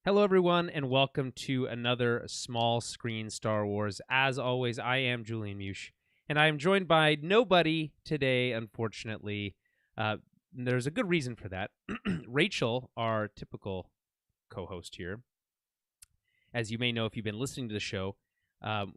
Hello, everyone, and welcome to another small screen Star Wars. As always, I am Julian Mush, and I am joined by nobody today, unfortunately. There's a good reason for that. Rachel, our typical co host here, as you may know if you've been listening to the show,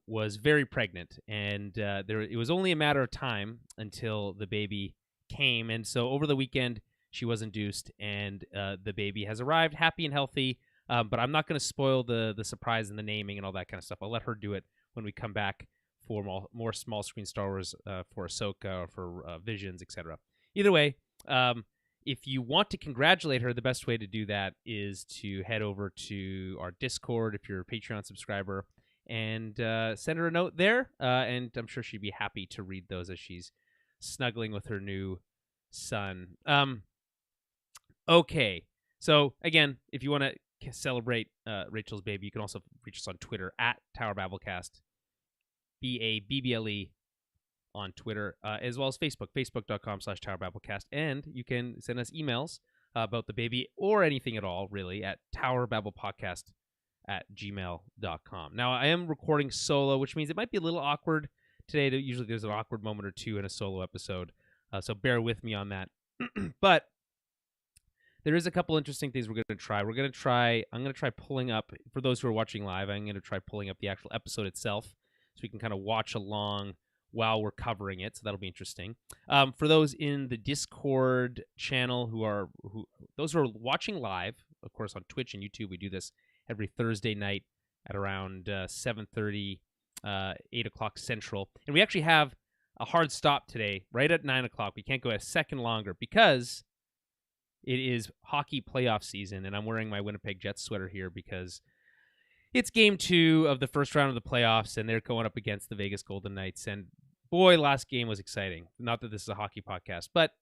was very pregnant, and it was only a matter of time until the baby came. And so over the weekend, she was induced, and the baby has arrived happy and healthy. But I'm not going to spoil the surprise and the naming and all that kind of stuff. I'll let her do it when we come back for more small screen Star Wars for Ahsoka or for Visions, etc. Either way, if you want to congratulate her, the best way to do that is to head over to our Discord if you're a Patreon subscriber and send her a note there. And I'm sure she'd be happy to read those as she's snuggling with her new son. Okay. So, again, if you want to celebrate Rachel's baby, you can also reach us on Twitter at Tower Babblecast, BABBLE on Twitter, as well as Facebook, facebook.com/Tower Babblecast. And you can send us emails about the baby or anything at all, really, at towerbabblepodcast@gmail.com. Now, I am recording solo, which means it might be a little awkward today. Usually there's an awkward moment or two in a solo episode, so bear with me on that. But there is a couple interesting things we're going to try. I'm going to try pulling up, for those who are watching live, I'm going to try pulling up the actual episode itself so we can kind of watch along while we're covering it. So that'll be interesting. For those in the Discord channel those who are watching live, of course, on Twitch and YouTube, we do this every Thursday night at around 7:30, 8 o'clock Central. And we actually have a hard stop today, right at 9 o'clock. We can't go a second longer because it is hockey playoff season, and I'm wearing my Winnipeg Jets sweater here because it's game 2 of the first round of the playoffs, and they're going up against the Vegas Golden Knights. And boy, last game was exciting. Not that this is a hockey podcast, but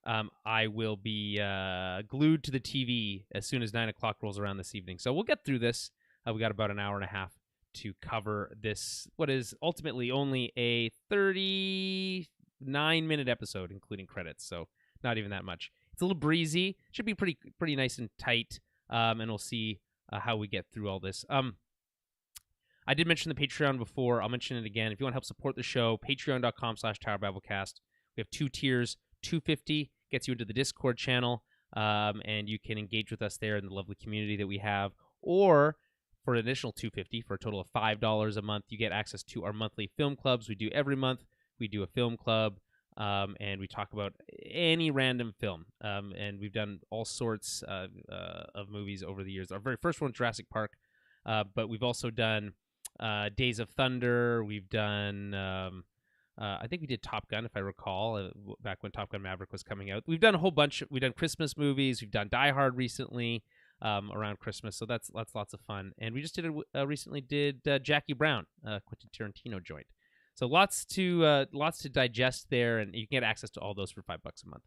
I will be glued to the TV as soon as 9 o'clock rolls around this evening. So we'll get through this. We got about an hour and a half to cover this, what is ultimately only a 39-minute episode, including credits. So not even that much. It's a little breezy. Should be pretty nice and tight, and we'll see how we get through all this. I did mention the Patreon before. I'll mention it again. If you want to help support the show, patreon.com/Tower Babblecast. We have 2 tiers. $2.50 gets you into the Discord channel, and you can engage with us there in the lovely community that we have. Or for an additional $2.50, for a total of $5 a month, you get access to our monthly film clubs. We do every month. We do a film club. And we talk about any random film. And we've done all sorts of movies over the years. Our very first one, Jurassic Park, but we've also done Days of Thunder. We've done, I think we did Top Gun, if I recall, back when Top Gun Maverick was coming out. We've done a whole bunch. We've done Christmas movies. We've done Die Hard recently around Christmas, so that's lots of fun. And we just recently did Jackie Brown, Quentin Tarantino joint. So lots to digest there, and you can get access to all those for $5 a month.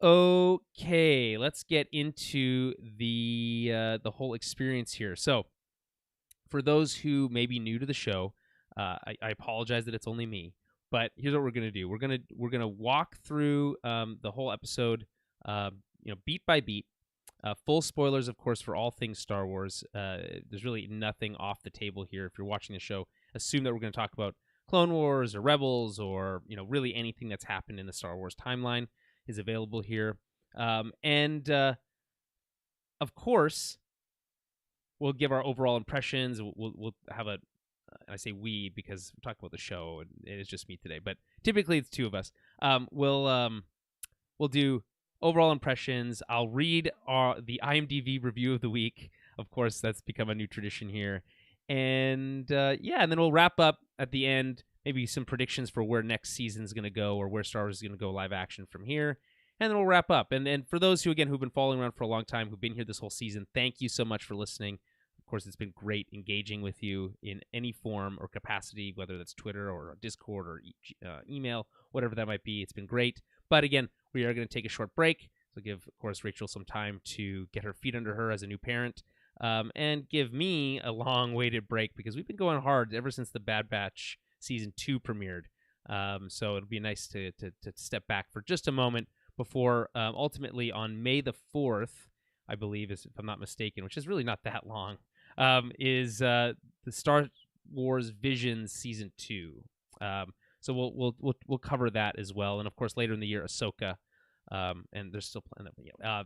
Okay, let's get into the whole experience here. So, for those who may be new to the show, I apologize that it's only me, but here's what we're gonna do. We're gonna walk through the whole episode, beat by beat. Full spoilers, of course, for all things Star Wars. There's really nothing off the table here. If you're watching the show, assume that we're going to talk about Clone Wars or Rebels or really anything that's happened in the Star Wars timeline is available here. And of course, we'll give our overall impressions. We'll have I say we because we're talking about the show and it's just me today, but typically it's 2 of us. We'll do overall impressions. I'll read the IMDb review of the week. Of course, that's become a new tradition here. And and then we'll wrap up at the end, maybe some predictions for where next season's going to go or where Star Wars is going to go live action from here. And then we'll wrap up. And for those who've been following around for a long time, who've been here this whole season, thank you so much for listening. Of course, it's been great engaging with you in any form or capacity, whether that's Twitter or Discord or email, whatever that might be. It's been great. But again, we are going to take a short break. So give, of course, Rachel some time to get her feet under her as a new parent. And give me a long-awaited break because we've been going hard ever since the Bad Batch Season 2 premiered. So it'll be nice to step back for just a moment before ultimately on May the 4th, I believe, if I'm not mistaken, which is really not that long, is the Star Wars Visions Season 2. So we'll cover that as well, and of course later in the year, Ahsoka, and there's still plenty of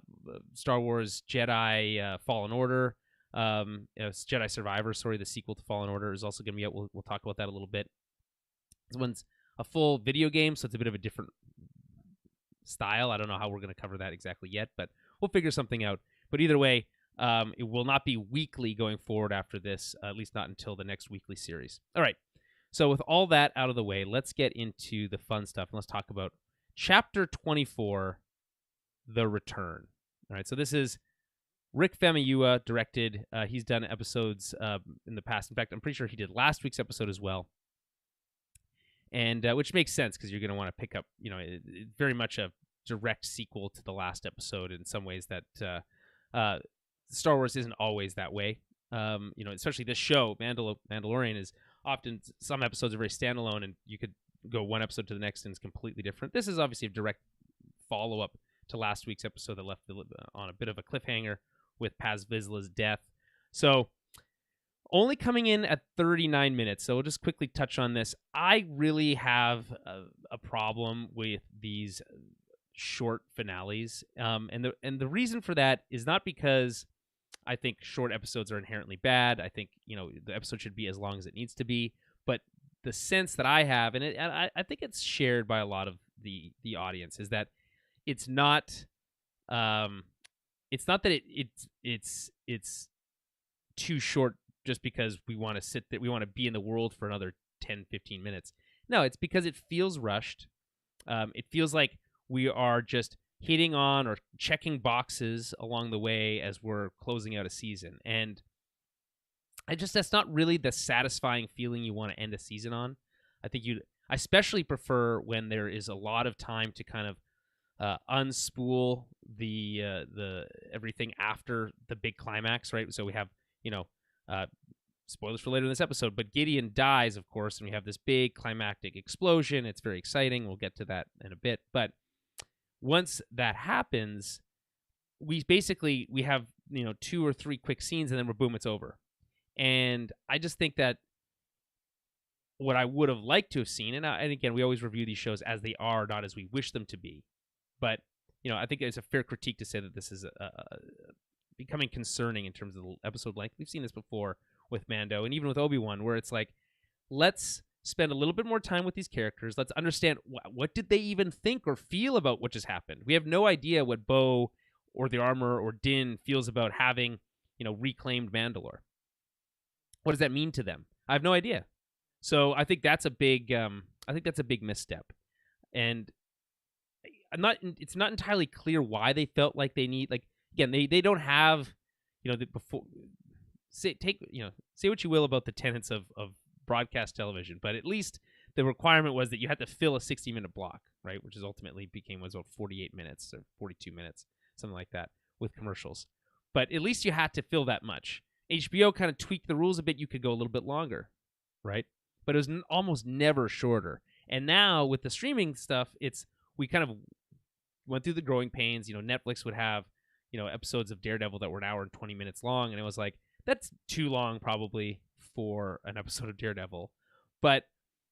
Star Wars Jedi Fallen Order, Jedi Survivor, sorry, the sequel to Fallen Order is also going to be out. We'll talk about that a little bit. This one's a full video game, so it's a bit of a different style. I don't know how we're going to cover that exactly yet, but we'll figure something out. But either way, it will not be weekly going forward after this, at least not until the next weekly series. All right. So with all that out of the way, let's get into the fun stuff, and let's talk about Chapter 24, The Return. All right. So this is Rick Famuyiwa directed. He's done episodes in the past. In fact, I'm pretty sure he did last week's episode as well. And which makes sense because you're going to want to pick up, very much a direct sequel to the last episode in some ways that Star Wars isn't always that way. Especially this show, Mandalorian, is often, some episodes are very standalone, and you could go one episode to the next and it's completely different. This is obviously a direct follow-up to last week's episode that left on a bit of a cliffhanger with Paz Vizsla's death. So only coming in at 39 minutes, so we'll just quickly touch on this. I really have a problem with these short finales, and the reason for that is not because I think short episodes are inherently bad. I think the episode should be as long as it needs to be, but the sense that I have, and I think it's shared by a lot of the audience, is that it's not that it's too short just because we want to sit there, we want to be in the world for another 10-15 minutes. No, it's because it feels rushed. It feels like we are just hitting on or checking boxes along the way as we're closing out a season. And that's not really the satisfying feeling you want to end a season on. I think I especially prefer when there is a lot of time to kind of unspool the everything after the big climax, right? So we have, spoilers for later in this episode, but Gideon dies, of course, and we have this big climactic explosion. It's very exciting. We'll get to that in a bit. But once that happens, we have 2 or 3 quick scenes, and then boom, it's over. And I just think that what I would have liked to have seen, and again, we always review these shows as they are, not as we wish them to be. But I think it's a fair critique to say that this is becoming concerning in terms of the episode length. We've seen this before with Mando, and even with Obi-Wan, where it's like, let's spend a little bit more time with these characters. Let's understand what did they even think or feel about what just happened. We have no idea what Bo or the Armor or Din feels about having, reclaimed Mandalore. What does that mean to them? I have no idea. So I think that's a big, misstep. And it's not entirely clear why they felt like they need, again, they don't have, say what you will about the tenets of broadcast television, but at least the requirement was that you had to fill a 60-minute block, right? Which is ultimately was about 48 minutes or 42 minutes, something like that, with commercials. But at least you had to fill that much. HBO kind of tweaked the rules a bit. You could go a little bit longer, right? But it was almost never shorter. And now with the streaming stuff, we kind of went through the growing pains. Netflix would have, episodes of Daredevil that were an hour and 20 minutes long, and it was like, that's too long probably for an episode of Daredevil. But,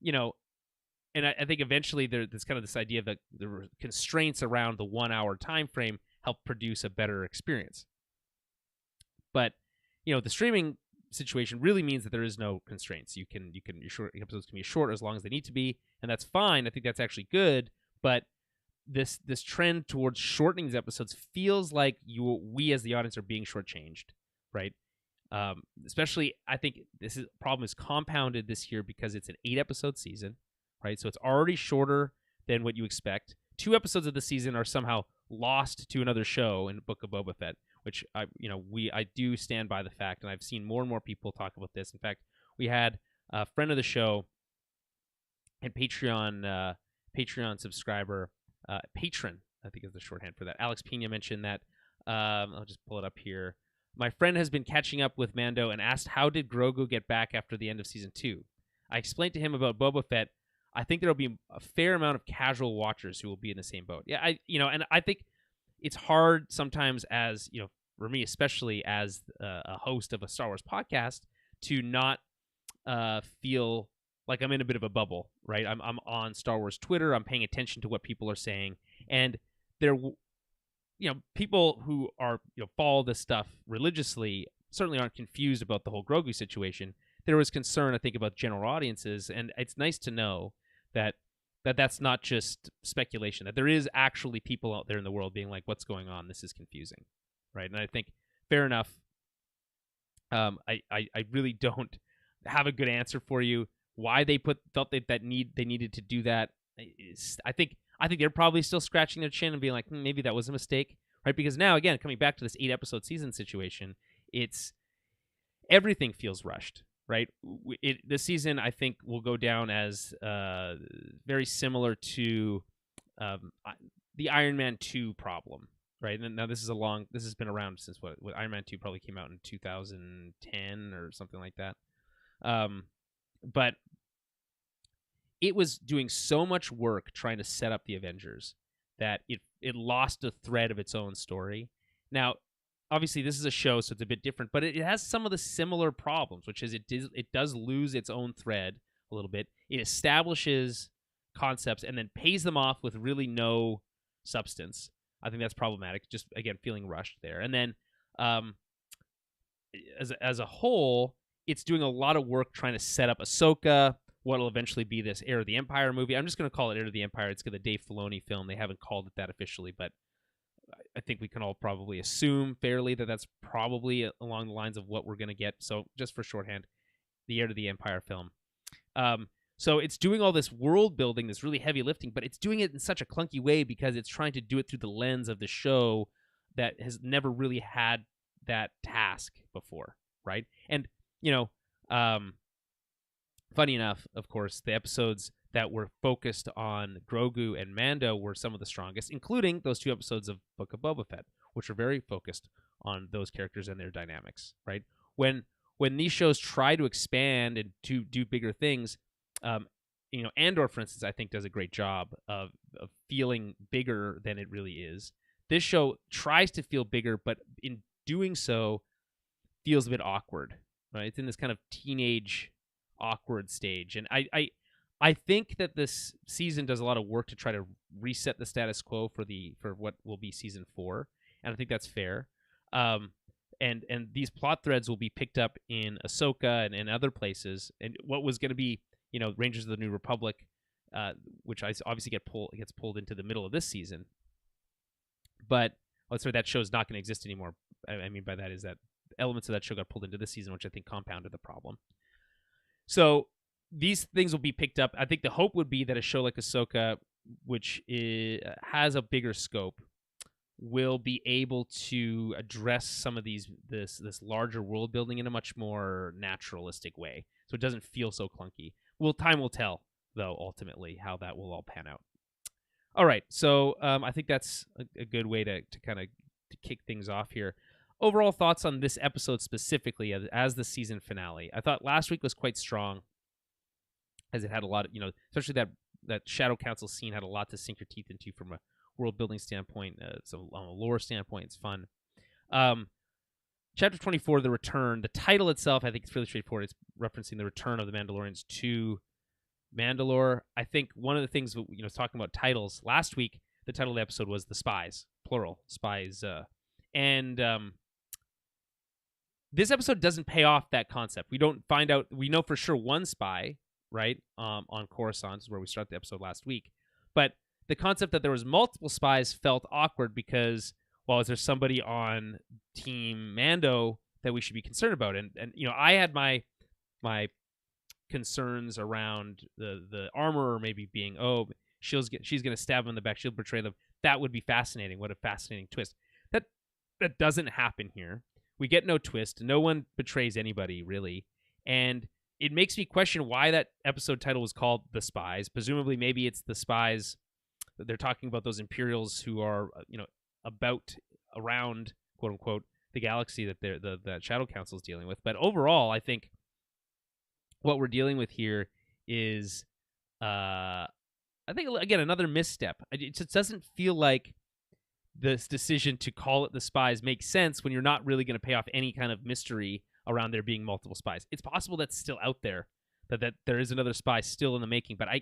and I think eventually there's kind of this idea that the constraints around the 1 hour time frame help produce a better experience. But, the streaming situation really means that there is no constraints. Your episodes can be short as long as they need to be, and that's fine. I think that's actually good. But this trend towards shortening these episodes feels like we as the audience are being shortchanged, right? Especially, I think problem is compounded this year because it's an 8-episode season, right? So it's already shorter than what you expect. 2 episodes of the season are somehow lost to another show in Book of Boba Fett, which I do stand by the fact, and I've seen more and more people talk about this. In fact, we had a friend of the show and Patreon subscriber, patron, I think is the shorthand for that. Alex Pena mentioned that. I'll just pull it up here. My friend has been catching up with Mando and asked, how did Grogu get back after the end of Season 2? I explained to him about Boba Fett. I think there will be a fair amount of casual watchers who will be in the same boat. Yeah, and I think it's hard sometimes as, for me, especially as a host of a Star Wars podcast, to not feel like I'm in a bit of a bubble, right? I'm on Star Wars Twitter. I'm paying attention to what people are saying, and there, people who are follow this stuff religiously certainly aren't confused about the whole Grogu situation. There was concern, I think, about general audiences, and it's nice to know that that's not just speculation. That there is actually people out there in the world being like, "What's going on? This is confusing," right? And I think fair enough. I really don't have a good answer for you. Why they felt they needed to do that? I think they're probably still scratching their chin and being like, maybe that was a mistake, right? Because now, again, coming back to this 8-episode season situation, it's everything feels rushed, right? This season, I think, will go down as very similar to the Iron Man 2 problem, right? And now this has been around since what Iron Man 2 probably came out in 2010 or something like that. But it was doing so much work trying to set up the Avengers that it lost a thread of its own story. Now, obviously, this is a show, so it's a bit different, but it has some of the similar problems, which is it does lose its own thread a little bit. It establishes concepts and then pays them off with really no substance. I think that's problematic. Just, again, feeling rushed there. And then as a whole, it's doing a lot of work trying to set up Ahsoka, what will eventually be this Heir of the Empire movie. I'm just going to call it Heir of the Empire. It's the Dave Filoni film. They haven't called it that officially, but I think we can all probably assume fairly that that's probably along the lines of what we're going to get. So just for shorthand, the Heir to the Empire film. So it's doing all this world building, this really heavy lifting, but it's doing it in such a clunky way because it's trying to do it through the lens of the show that has never really had that task before, right? And, funny enough, of course, the episodes that were focused on Grogu and Mando were some of the strongest, including those 2 episodes of Book of Boba Fett, which are very focused on those characters and their dynamics, right? When these shows try to expand and to do bigger things, Andor, for instance, I think does a great job of feeling bigger than it really is. This show tries to feel bigger, but in doing so, feels a bit awkward, right? It's in this kind of teenage awkward stage, and I think that this season does a lot of work to try to reset the status quo for what will be season 4, and I think that's fair. And these plot threads will be picked up in Ahsoka and other places, and what was going to be Rangers of the New Republic, which obviously gets pulled into the middle of this season, but that show is not going to exist anymore. I mean by that is that elements of that show got pulled into this season, which I think compounded the problem. So these things will be picked up. I think the hope would be that a show like Ahsoka, which has a bigger scope, will be able to address some of this larger world building in a much more naturalistic way, so it doesn't feel so clunky. Time will tell, though, ultimately how that will all pan out. All right, so I think that's a good way to kind of kick things off here. Overall thoughts on this episode specifically as the season finale. I thought last week was quite strong, as it had a lot of, especially that Shadow Council scene had a lot to sink your teeth into from a world building standpoint. So on a lore standpoint, it's fun. Chapter 24, The Return. The title itself, I think it's really straightforward. It's referencing the return of the Mandalorians to Mandalore. I think one of the things, talking about titles, last week, the title of the episode was The Spies, plural, spies. And this episode doesn't pay off that concept. We don't find out, we know for sure one spy, right, on Coruscant, is where we start the episode last week. But the concept that there was multiple spies felt awkward because, well, is there somebody on Team Mando that we should be concerned about? And I had my concerns around the armorer maybe being, she's going to stab him in the back, she'll betray them. That would be fascinating. What a fascinating twist. That doesn't happen here. We get no twist. No one betrays anybody, really. And it makes me question why that episode title was called The Spies. Presumably, maybe it's the spies. They're talking about those Imperials who are, around, quote unquote, the galaxy that the Shadow Council is dealing with. But overall, I think what we're dealing with here is, I think, again, another misstep. It just doesn't feel like this decision to call it the spies makes sense when you're not really going to pay off any kind of mystery around there being multiple spies. It's possible that's still out there, that there is another spy still in the making, but I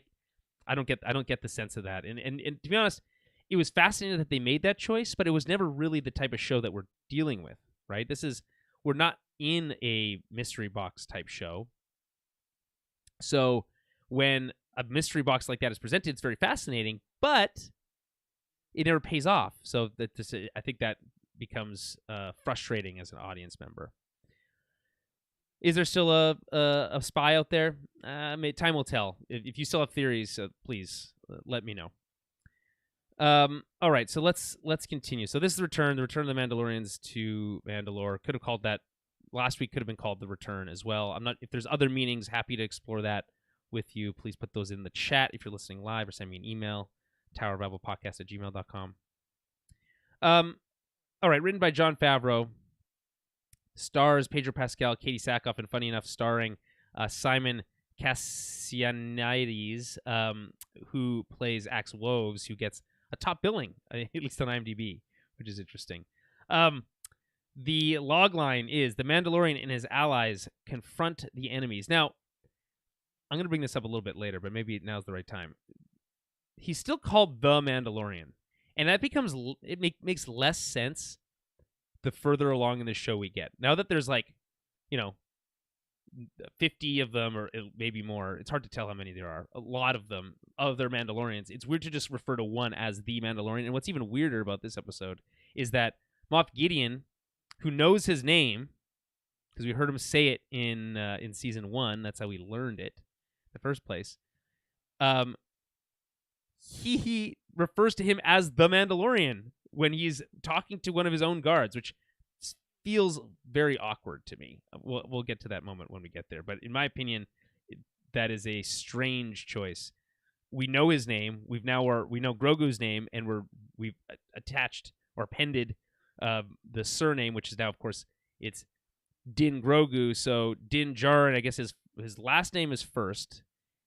don't get the sense of that. And to be honest, it was fascinating that they made that choice, but it was never really the type of show that we're dealing with, right? We're not in a mystery box type show. So when a mystery box like that is presented, it's very fascinating, but it never pays off. So I think that becomes frustrating as an audience member. Is there still a spy out there? Time will tell. If you still have theories, please let me know. All right, so let's continue. So this is the return of the Mandalorians to Mandalore. Could have called that last week. Could have been called the return as well. I'm not. If there's other meanings, happy to explore that with you. Please put those in the chat if you're listening live, or send me an email, towerbiblepodcast@gmail.com. All right, written by Jon Favreau. Stars Pedro Pascal, Katie Sackhoff, and funny enough, starring Simon Kassianides, who plays Axe Woves, who gets a top billing, at least on IMDb, which is interesting. The log line is, the Mandalorian and his allies confront the enemies. Now, I'm going to bring this up a little bit later, but maybe now's the right time. He's still called the Mandalorian, and that makes less sense the further along in the show we get. Now that there's 50 of them, or maybe more, it's hard to tell how many there are. A lot of them, other Mandalorians. It's weird to just refer to one as the Mandalorian. And what's even weirder about this episode is that Moff Gideon, who knows his name, because we heard him say it in season 1, that's how we learned it in the first place, he refers to him as the Mandalorian when he's talking to one of his own guards, which feels very awkward to me. We'll get to that moment when we get there. But in my opinion, that is a strange choice. We know his name. We know Grogu's name, and we've attached or appended the surname, which is now, of course, it's Din Grogu. So Din Djarin, I guess his last name is first,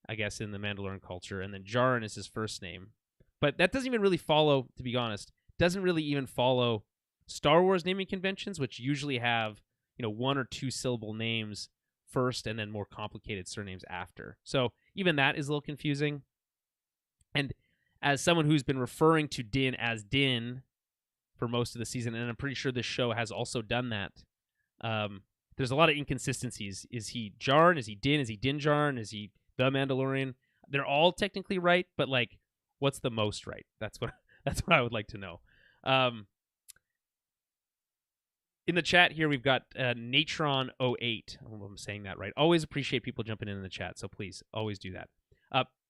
I guess, in the Mandalorian culture, and then Djarin is his first name. But that doesn't even really follow, to be honest, doesn't really even follow Star Wars naming conventions, which usually have, 1 or 2 syllable names first and then more complicated surnames after. So even that is a little confusing. And as someone who's been referring to Din as Din for most of the season, and I'm pretty sure this show has also done that, there's a lot of inconsistencies. Is he Djarin? Is he Din? Is he Din Djarin? Is he the Mandalorian? They're all technically right, but what's the most right? That's what I would like to know. In the chat here, we've got Natron08. I don't know if I'm saying that right. Always appreciate people jumping in the chat, so please always do that.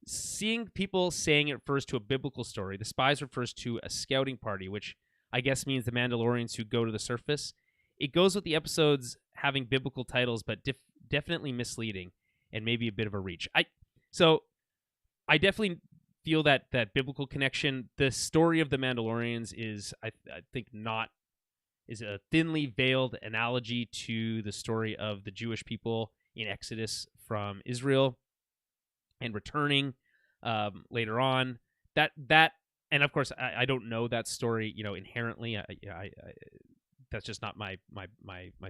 Seeing people saying it refers to a biblical story. The spies refers to a scouting party, which I guess means the Mandalorians who go to the surface. It goes with the episodes having biblical titles, but definitely misleading and maybe a bit of a reach. So I definitely feel that biblical connection. The story of the Mandalorians is, I think, is a thinly veiled analogy to the story of the Jewish people in Exodus from Israel and returning later on. That and of course I don't know that story, inherently. I that's just not my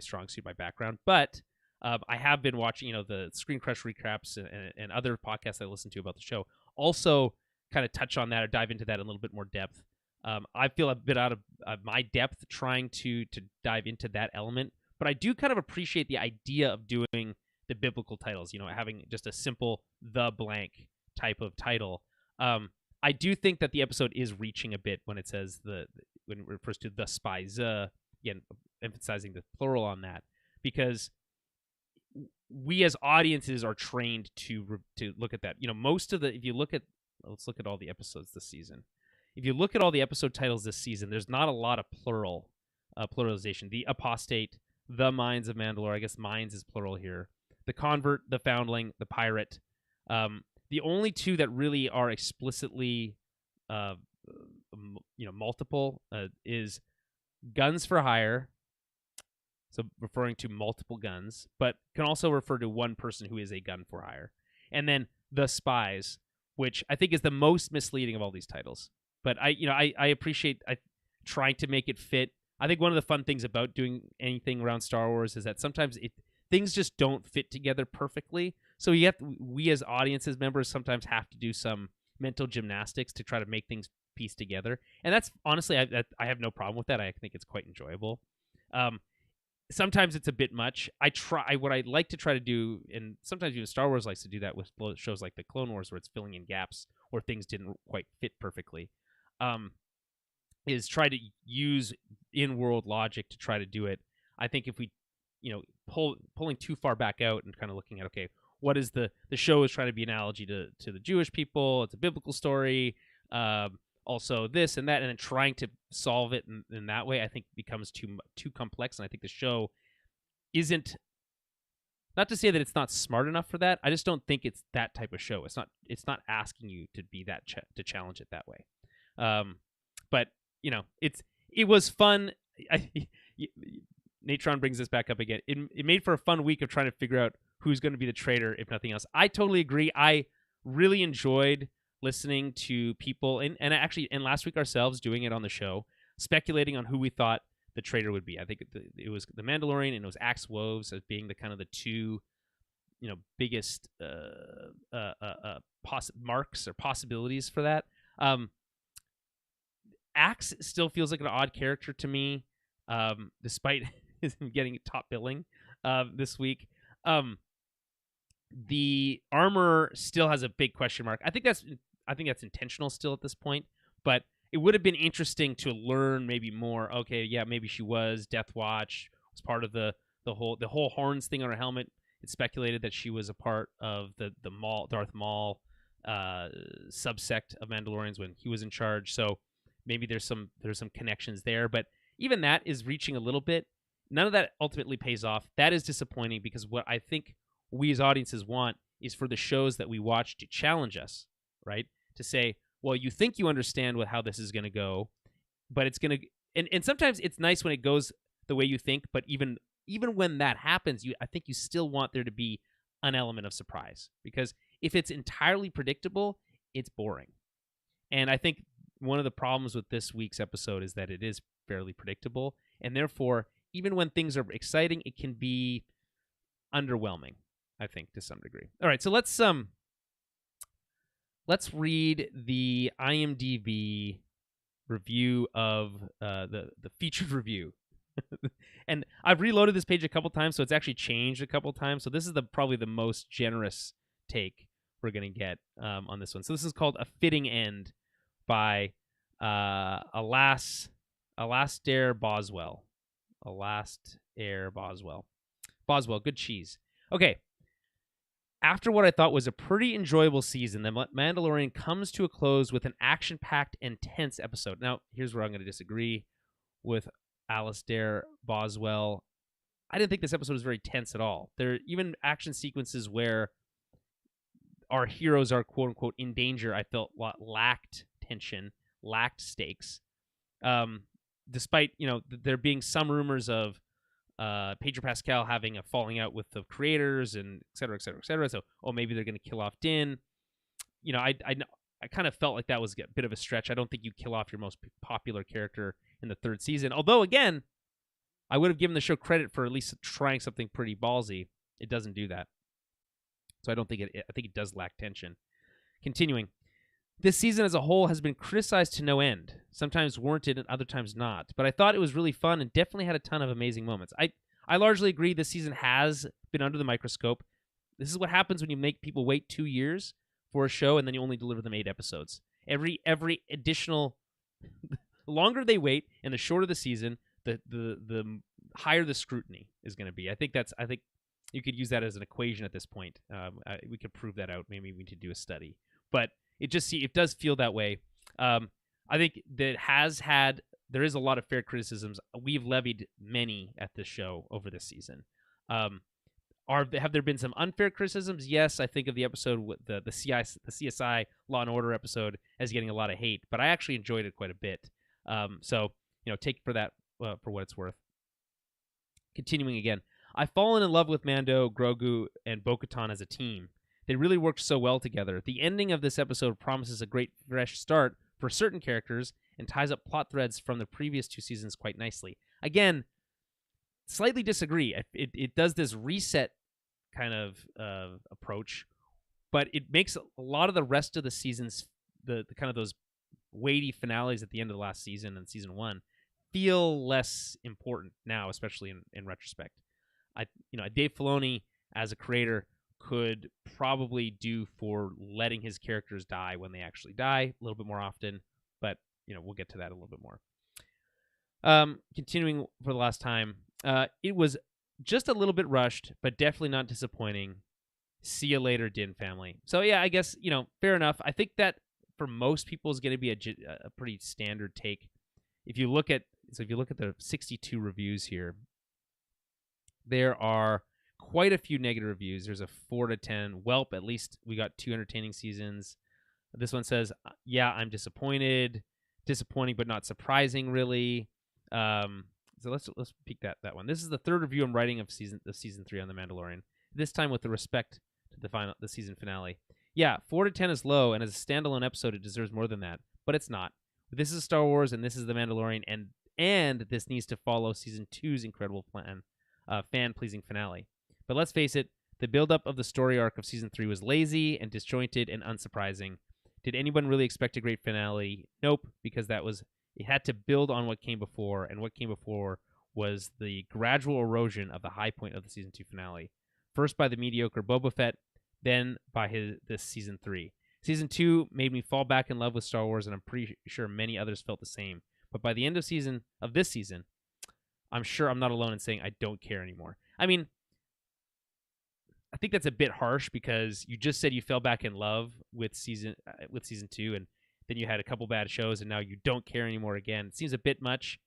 strong suit, my background. But I have been watching, the Screen Crush recaps and other podcasts I listen to about the show. Also, kind of touch on that or dive into that in a little bit more depth. I feel a bit out of my depth trying to dive into that element, but I do kind of appreciate the idea of doing the biblical titles, having just a simple the blank type of title. I do think that the episode is reaching a bit when it says when it refers to the spies, again, emphasizing the plural on that, because we as audiences are trained to look at that. If you look at, let's look at all the episodes this season. If you look at all the episode titles this season, there's not a lot of pluralization. The Apostate, The Mines of Mandalore, I guess Mines is plural here. The Convert, The Foundling, The Pirate. The only two that really are explicitly, multiple is Guns for Hire, so referring to multiple guns, but can also refer to one person who is a gun for hire. And then The Spies, which I think is the most misleading of all these titles. But I appreciate trying to make it fit. I think one of the fun things about doing anything around Star Wars is that sometimes things just don't fit together perfectly. So we as audiences members sometimes have to do some mental gymnastics to try to make things piece together. And that's honestly, I have no problem with that. I think it's quite enjoyable. Sometimes it's a bit much. What I like to try to do, and sometimes even Star Wars likes to do that with shows like the Clone Wars, where it's filling in gaps or things didn't quite fit perfectly, is try to use in-world logic to try to do it. I think if we, pulling too far back out and kind of looking at, okay, what is the show is trying to be an analogy to the Jewish people. It's a biblical story. Also this and that, and then trying to solve it in that way, I think becomes too complex. And I think the show isn't, not to say that it's not smart enough for that. I just don't think it's that type of show. It's not asking you to be that to challenge it that way. But it was fun. Natron brings this back up again. It made for a fun week of trying to figure out who's going to be the traitor, if nothing else. I totally agree. I really enjoyed listening to people, and actually, and last week ourselves doing it on the show, speculating on who we thought the traitor would be. I think it was The Mandalorian and it was Axe Woves as being the kind of the two, biggest marks or possibilities for that. Axe still feels like an odd character to me, despite him getting top billing this week. The armor still has a big question mark. I think that's intentional still at this point, but it would have been interesting to learn maybe more. Okay, yeah, maybe she was Death Watch, was part of the whole horns thing on her helmet. It's speculated that she was a part of the Darth Maul subsect of Mandalorians when he was in charge. So maybe there's some connections there, but even that is reaching a little bit. None of that ultimately pays off. That is disappointing because what I think we as audiences want is for the shows that we watch to challenge us, right? To say, well, you think you understand how this is going to go, but it's going to, and sometimes it's nice when it goes the way you think, but even when that happens, I think you still want there to be an element of surprise, because if it's entirely predictable, it's boring. And I think one of the problems with this week's episode is that it is fairly predictable, and therefore, even when things are exciting, it can be underwhelming, I think, to some degree. All right, so let's read the IMDb review of the featured review. And I've reloaded this page a couple times, so it's actually changed a couple times. So this is probably the most generous take we're going to get on this one. So this is called A Fitting End by Alastair Boswell. Alastair Boswell. Boswell, good cheese. Okay. After what I thought was a pretty enjoyable season, The Mandalorian comes to a close with an action-packed and tense episode. Now, here's where I'm going to disagree with Alastair Boswell. I didn't think this episode was very tense at all. There are even action sequences where our heroes are quote-unquote in danger, I felt lacked tension, lacked stakes. Despite, there being some rumors of Pedro Pascal having a falling out with the creators and et cetera, et cetera, et cetera. So, maybe they're going to kill off Din. I kind of felt like that was a bit of a stretch. I don't think you kill off your most popular character in the third season. Although, again, I would have given the show credit for at least trying something pretty ballsy. It doesn't do that. So I think it does lack tension. Continuing. This season as a whole has been criticized to no end, sometimes warranted and other times not. But I thought it was really fun and definitely had a ton of amazing moments. I largely agree this season has been under the microscope. This is what happens when you make people wait 2 years for a show and then you only deliver them 8 episodes. Every additional, the longer they wait and the shorter the season, the higher the scrutiny is going to be. I think you could use that as an equation at this point. We could prove that out. Maybe we need to do a study. But it does feel that way. I think that there is a lot of fair criticisms. We've levied many at this show over this season. Have there been some unfair criticisms? Yes, I think of the episode with the CSI Law and Order episode as getting a lot of hate, but I actually enjoyed it quite a bit. So take for that for what it's worth. Continuing again, I've fallen in love with Mando, Grogu, and Bo-Katan as a team. They really worked so well together. The ending of this episode promises a great fresh start for certain characters, and ties up plot threads from the previous 2 seasons quite nicely. Again, slightly disagree. It does this reset kind of approach, but it makes a lot of the rest of the seasons, the kind of those weighty finales at the end of the last season and season 1, feel less important now, especially in retrospect. Dave Filoni as a creator could probably do for letting his characters die when they actually die a little bit more often, but we'll get to that a little bit more. Continuing for the last time, it was just a little bit rushed, but definitely not disappointing. See you later, Din family. So yeah, I guess fair enough. I think that for most people is going to be a pretty standard take. If you look at the 62 reviews here, there are quite a few negative reviews. There's a 4 to 10. Welp, at least we got 2 entertaining seasons. This one says, yeah, I'm disappointed. Disappointing, but not surprising, really. So let's peek that one. This is the 3rd review I'm writing of season 3 on The Mandalorian. This time with the respect to the season finale. Yeah, 4 to 10 is low, and as a standalone episode, it deserves more than that. But it's not. This is Star Wars, and this is The Mandalorian, and this needs to follow season 2's incredible fan-pleasing finale. It let's face it, the build-up of the story arc of season 3 was lazy and disjointed and unsurprising. Did anyone really expect a great finale? Nope, because it had to build on what came before, and what came before was the gradual erosion of the high point of the season 2 finale. First by the mediocre Boba Fett, then by this season 3. Season 2 made me fall back in love with Star Wars, and I'm pretty sure many others felt the same. But by the end of this season, I'm sure I'm not alone in saying I don't care anymore. I mean, I think that's a bit harsh because you just said you fell back in love with season 2, and then you had a couple bad shows, and now you don't care anymore again. It seems a bit much,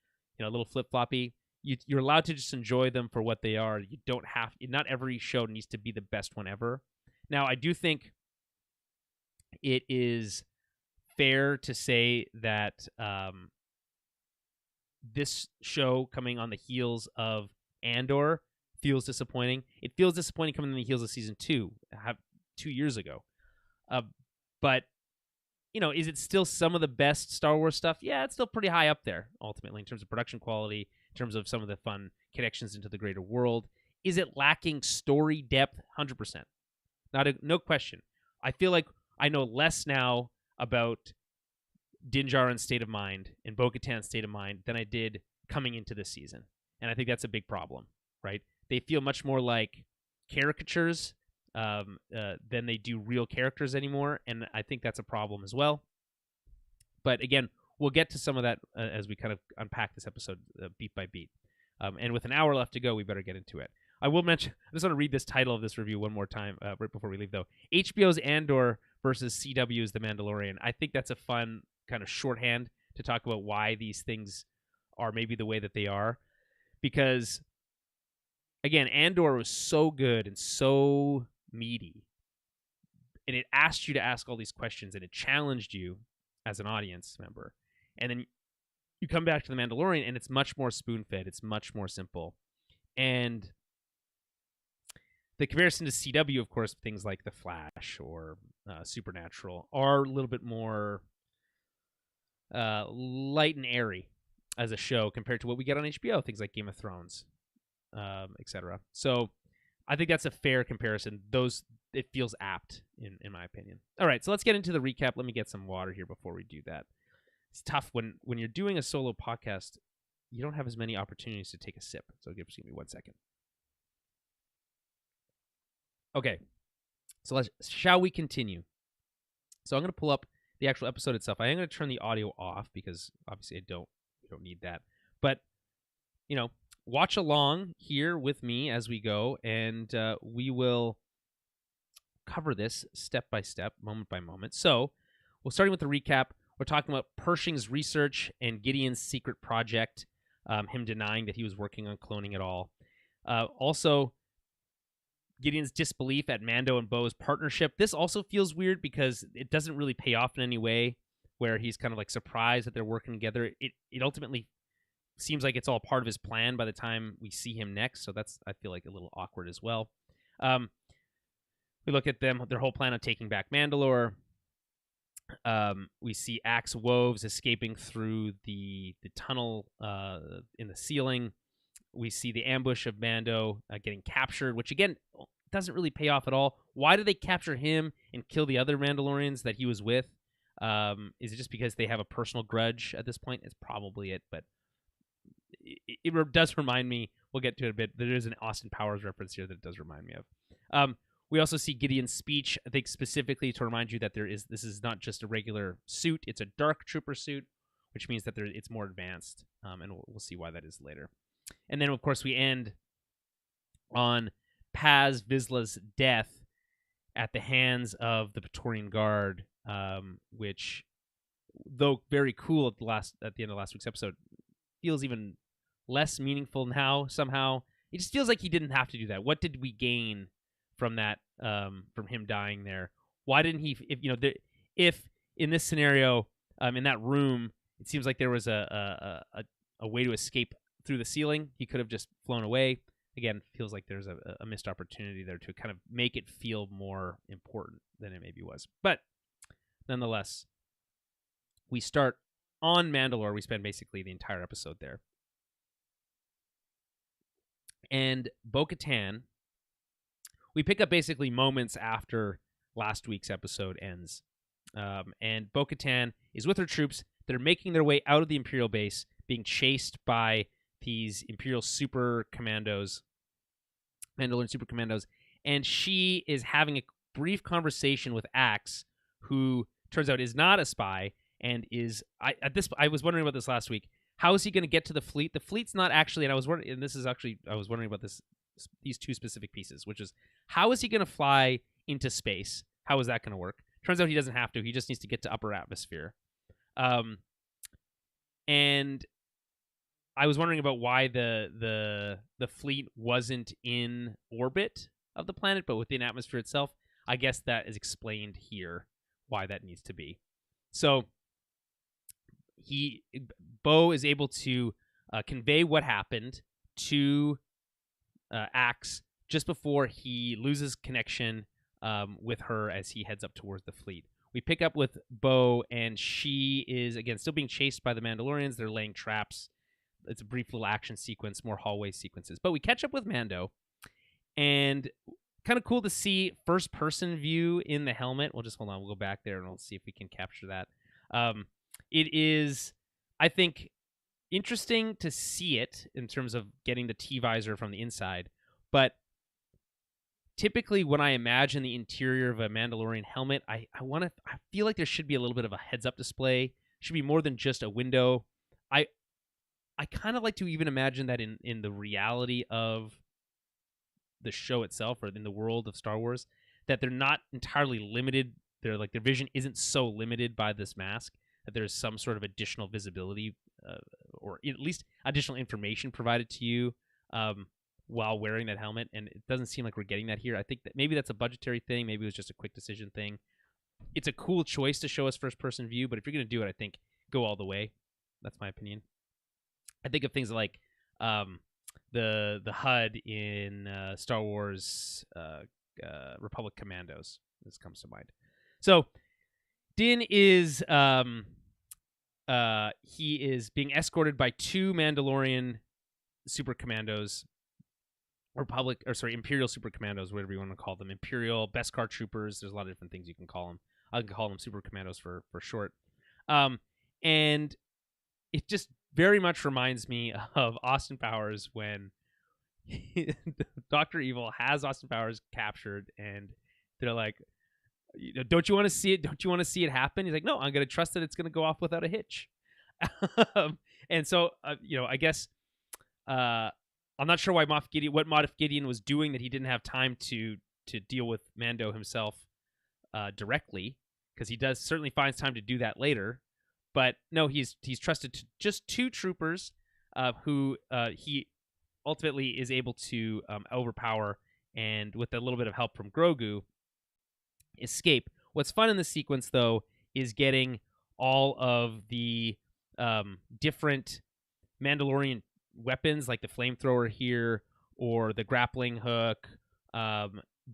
a little flip-floppy. You're allowed to just enjoy them for what they are. You don't have. Not every show needs to be the best one ever. Now, I do think it is fair to say that this show coming on the heels of Andor feels disappointing. It feels disappointing coming on the heels of season 2, 2 years ago. But, is it still some of the best Star Wars stuff? Yeah, it's still pretty high up there, ultimately, in terms of production quality, in terms of some of the fun connections into the greater world. Is it lacking story depth? 100%. No question. I feel like I know less now about Din Djarin's state of mind and Bo-Katan's state of mind than I did coming into this season. And I think that's a big problem, right? They feel much more like caricatures than they do real characters anymore, and I think that's a problem as well. But again, we'll get to some of that as we kind of unpack this episode beat by beat. And with an hour left to go, we better get into it. I will mention, I just want to read this title of this review one more time right before we leave, though. HBO's Andor versus CW's The Mandalorian. I think that's a fun kind of shorthand to talk about why these things are maybe the way that they are. Because, again, Andor was so good and so meaty. And it asked you to ask all these questions, and it challenged you as an audience member. And then you come back to The Mandalorian, and it's much more spoon-fed. It's much more simple. And the comparison to CW, of course, things like The Flash or Supernatural are a little bit more light and airy as a show compared to what we get on HBO, things like Game of Thrones, etc. So I think that's a fair comparison. It feels apt, in my opinion. All right, so let's get into the recap. Let me get some water here before we do that. It's tough when you're doing a solo podcast. You don't have as many opportunities to take a sip. So just give me 1 second. Okay, so shall we continue? So I'm going to pull up the actual episode itself. I am going to turn the audio off because obviously you don't need that. But, watch along here with me as we go, and we will cover this step by step, moment by moment. So we're starting with the recap. We're talking about Pershing's research and Gideon's secret project, him denying that he was working on cloning at all. Also, Gideon's disbelief at Mando and Bo's partnership. This also feels weird because it doesn't really pay off in any way, where he's kind of like surprised that they're working together. It ultimately seems like it's all part of his plan by the time we see him next, so that's, I feel like, a little awkward as well. We look at their whole plan of taking back Mandalore. We see Axe Woves escaping through the tunnel in the ceiling. We see the ambush of Mando getting captured, which again doesn't really pay off at all. Why did they capture him and kill the other Mandalorians that he was with? Is it just because they have a personal grudge at this point? It's probably it, but it does remind me. We'll get to it a bit. There is an Austin Powers reference here that it does remind me of. We also see Gideon's speech, I think specifically to remind you that this is not just a regular suit, it's a dark trooper suit, which means that it's more advanced, and we'll see why that is later. And then, of course, we end on Paz Vizsla's death at the hands of the Praetorian Guard, which, though very cool at the end of last week's episode, feels even less meaningful now somehow. It just feels like he didn't have to do that. What did we gain from that, from him dying there? Why didn't he, if in this scenario, in that room, it seems like there was a way to escape through the ceiling, he could have just flown away. Again, feels like there's a missed opportunity there to kind of make it feel more important than it maybe was. But nonetheless, we start on Mandalore. We spend basically the entire episode there. And Bo-Katan, we pick up basically moments after last week's episode ends. And Bo-Katan is with her troops that are making their way out of the Imperial base, being chased by these Imperial super commandos, Mandalorian super commandos, and she is having a brief conversation with Axe, who turns out is not a spy and is I was wondering about this last week. How is he going to get to the fleet? The fleet's not actually, and I was wondering about these two specific pieces, which is how is he going to fly into space? How is that going to work? Turns out he doesn't have to. He just needs to get to upper atmosphere. And I was wondering about why the fleet wasn't in orbit of the planet, but within atmosphere itself. I guess that is explained here, why that needs to be. So Bo is able to convey what happened to Axe just before he loses connection with her as he heads up towards the fleet. We pick up with Bo, and she is, again, still being chased by the Mandalorians. They're laying traps. It's a brief little action sequence, more hallway sequences. But we catch up with Mando, and kind of cool to see first-person view in the helmet. We'll just hold on. We'll go back there, and we'll see if we can capture that. It is, I think, interesting to see it in terms of getting the T-visor from the inside. But typically when I imagine the interior of a Mandalorian helmet, I feel like there should be a little bit of a heads-up display. It should be more than just a window. I kind of like to even imagine that in the reality of the show itself, or in the world of Star Wars, that they're not entirely limited. Their vision isn't so limited by this mask, that there's some sort of additional visibility, or at least additional information provided to you while wearing that helmet. And it doesn't seem like we're getting that here. I think that maybe that's a budgetary thing. Maybe it was just a quick decision thing. It's a cool choice to show us first-person view, but if you're going to do it, I think go all the way. That's my opinion. I think of things like the HUD in Star Wars Republic Commandos. This comes to mind. So Din is he is being escorted by two Mandalorian super commandos, Imperial super commandos, whatever you want to call them. Imperial Beskar troopers. There's a lot of different things you can call them. I can call them super commandos for short. And it just very much reminds me of Austin Powers when Dr. Evil has Austin Powers captured, and they're like, don't you want to see it? Don't you want to see it happen? He's like, no, I'm going to trust that it's going to go off without a hitch. And so, I guess I'm not sure what Moff Gideon was doing that he didn't have time to deal with Mando himself directly, because he certainly finds time to do that later. But no, he's trusted to just two troopers who he ultimately is able to overpower, and with a little bit of help from Grogu, escape. What's fun in this sequence, though, is getting all of the different Mandalorian weapons, like the flamethrower here or the grappling hook,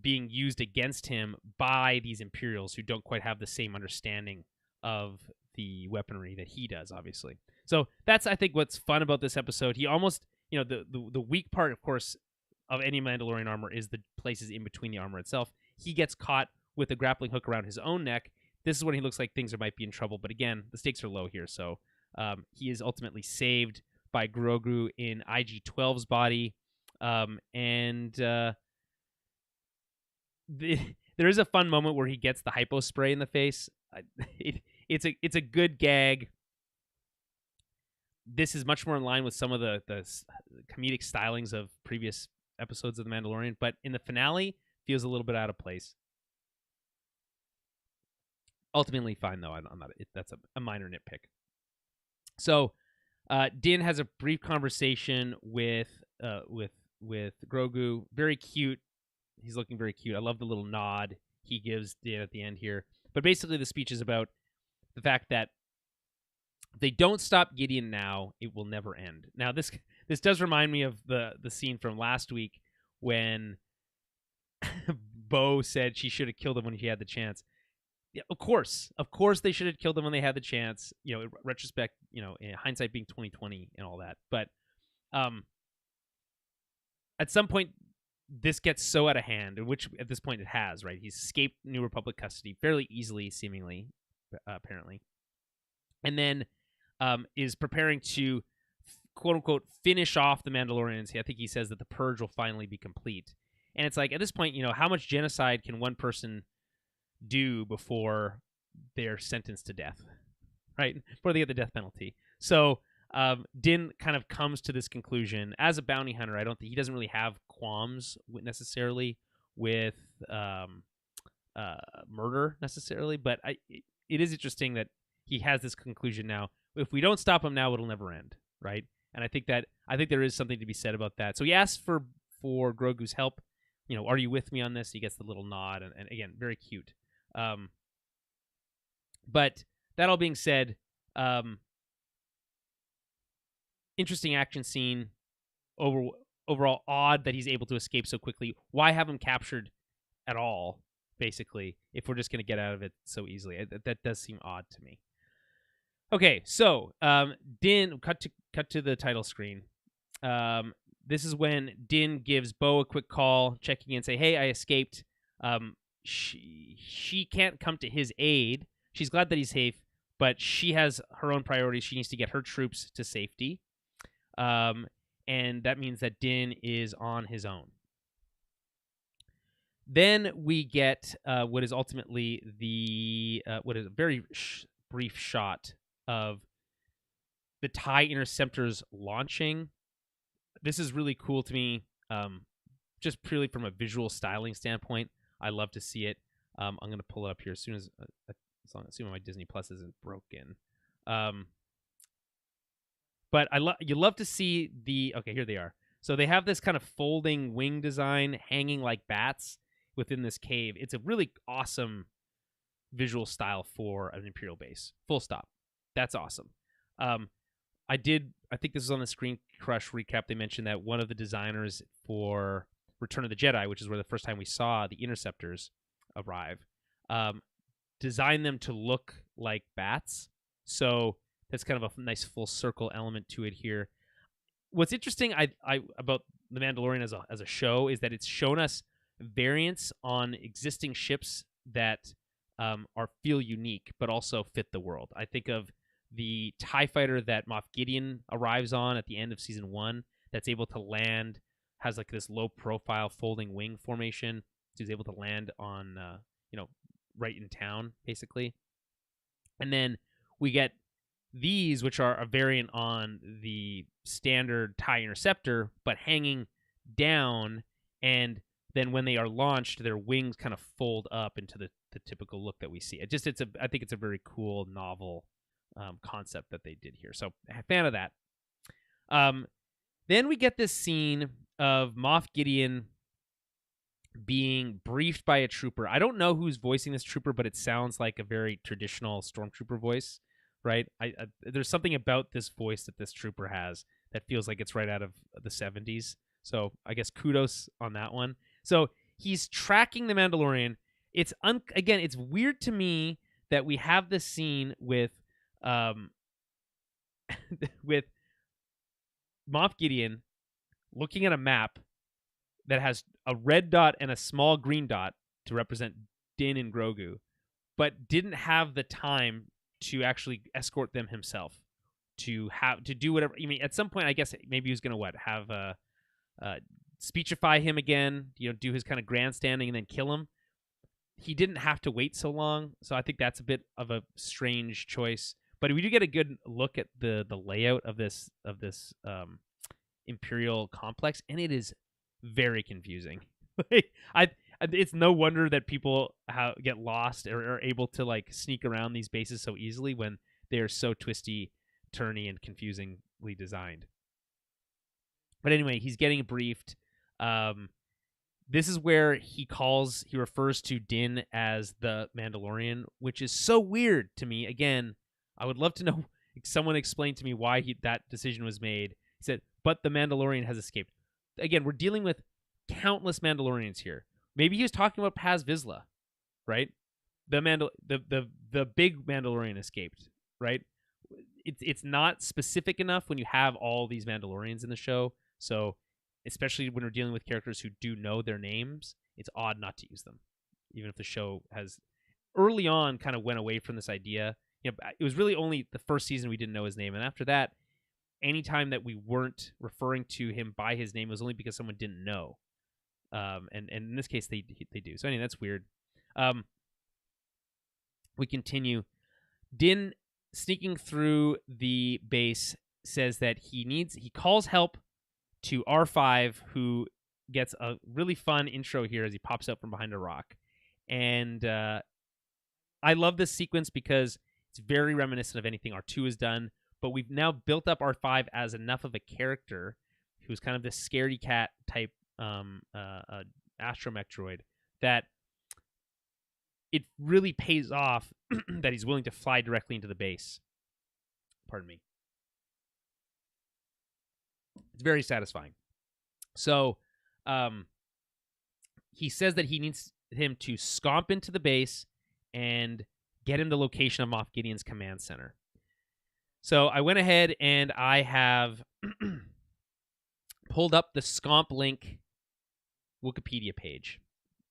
being used against him by these Imperials who don't quite have the same understanding of the weaponry that he does, obviously. So that's, I think, what's fun about this episode. He almost, the weak part, of course, of any Mandalorian armor is the places in between the armor itself. He gets caught with a grappling hook around his own neck. This is when he looks like things might be in trouble. But again, the stakes are low here. So he is ultimately saved by Grogu in IG-12's body. There is a fun moment where he gets the hypo spray in the face. It's a good gag. This is much more in line with some of the comedic stylings of previous episodes of The Mandalorian, but in the finale, feels a little bit out of place. Ultimately, fine though. I'm not. That's a minor nitpick. So, Din has a brief conversation with Grogu. Very cute. He's looking very cute. I love the little nod he gives Din at the end here. But basically, the speech is about the fact that if they don't stop Gideon now, it will never end. Now, this does remind me of the scene from last week when Bo said she should have killed him when she had the chance. Yeah, of course, they should have killed him when they had the chance. In retrospect, in hindsight being 2020 and all that. But at some point, this gets so out of hand, which at this point it has. Right, he's escaped New Republic custody fairly easily, seemingly, apparently, and then is preparing to quote unquote finish off the Mandalorians. I think he says that the purge will finally be complete. And it's like, at this point, how much genocide can one person do before they're sentenced to death, right? Before they get the death penalty. So Din kind of comes to this conclusion as a bounty hunter. I don't think he doesn't really have qualms necessarily with murder necessarily, but it is interesting that he has this conclusion now. If we don't stop him now, it'll never end, right? And I think there is something to be said about that. So he asks for Grogu's help. Are you with me on this? He gets the little nod, and again, very cute. But that all being said, interesting action scene. Overall, odd that he's able to escape so quickly. Why have him captured at all, basically, if we're just going to get out of it so easily? That does seem odd to me. Okay, so Din, cut to the title screen. This is when Din gives Bo a quick call, checking in, say, "Hey, I escaped." She can't come to his aid. She's glad that he's safe, but she has her own priorities. She needs to get her troops to safety, and that means that Din is on his own. Then we get what is ultimately what is a very brief shot of the TIE interceptors launching. This is really cool to me, just purely from a visual styling standpoint. I love to see it. I'm going to pull it up here as soon as assuming my Disney Plus isn't broken. But you love to see okay, here they are. So they have this kind of folding wing design hanging like bats within this cave. It's a really awesome visual style for an Imperial base. Full stop. That's awesome. I think this was on the Screen Crush recap. They mentioned that one of the designers for Return of the Jedi, which is where the first time we saw the interceptors arrive, designed them to look like bats. So that's kind of a nice full circle element to it here. What's interesting about The Mandalorian as a show is that it's shown us variants on existing ships that feel unique, but also fit the world. I think of the TIE fighter that Moff Gideon arrives on at the end of season 1 that's able to land, has like this low profile folding wing formation. So he's able to land on, right in town, basically. And then we get these, which are a variant on the standard TIE interceptor, but hanging down. And then when they are launched, their wings kind of fold up into the typical look that we see. I think it's a very cool, novel concept that they did here. So a fan of that. Then we get this scene of Moff Gideon being briefed by a trooper. I don't know who's voicing this trooper, but it sounds like a very traditional stormtrooper voice, right? There's something about this voice that this trooper has that feels like it's right out of the 70s. So I guess kudos on that one. So he's tracking the Mandalorian. It's weird to me that we have this scene with with Moff Gideon looking at a map that has a red dot and a small green dot to represent Din and Grogu, but didn't have the time to actually escort them himself, to do whatever. I mean, at some point, I guess maybe he was gonna have speechify him again, do his kind of grandstanding and then kill him. He didn't have to wait so long, so I think that's a bit of a strange choice. But we do get a good look at the layout of this Imperial complex, and it is very confusing. It's no wonder that people get lost or are able to like sneak around these bases so easily when they are so twisty, turny, and confusingly designed. But anyway, he's getting briefed. This is where he refers to Din as the Mandalorian, which is so weird to me. Again, I would love to know, someone explain to me why that decision was made. He said, but the Mandalorian has escaped. Again, we're dealing with countless Mandalorians here. Maybe he was talking about Paz Vizsla, right? The big Mandalorian escaped, right? It's not specific enough when you have all these Mandalorians in the show. So, especially when we're dealing with characters who do know their names, it's odd not to use them, even if the show has early on kind of went away from this idea. It was really only the first season we didn't know his name, and after that, anytime that we weren't referring to him by his name was only because someone didn't know. And in this case, they do. So anyway, that's weird. We continue. Din, sneaking through the base, says that he calls help to R5, who gets a really fun intro here as he pops up from behind a rock. And I love this sequence because it's very reminiscent of anything R2 has done, but we've now built up R5 as enough of a character who's kind of this scaredy cat type astromech droid that it really pays off that he's willing to fly directly into the base. Pardon me. It's very satisfying. So he says that he needs him to scomp into the base and get him the location of Moff Gideon's command center. So I went ahead and I have pulled up the Scomp Link Wikipedia page.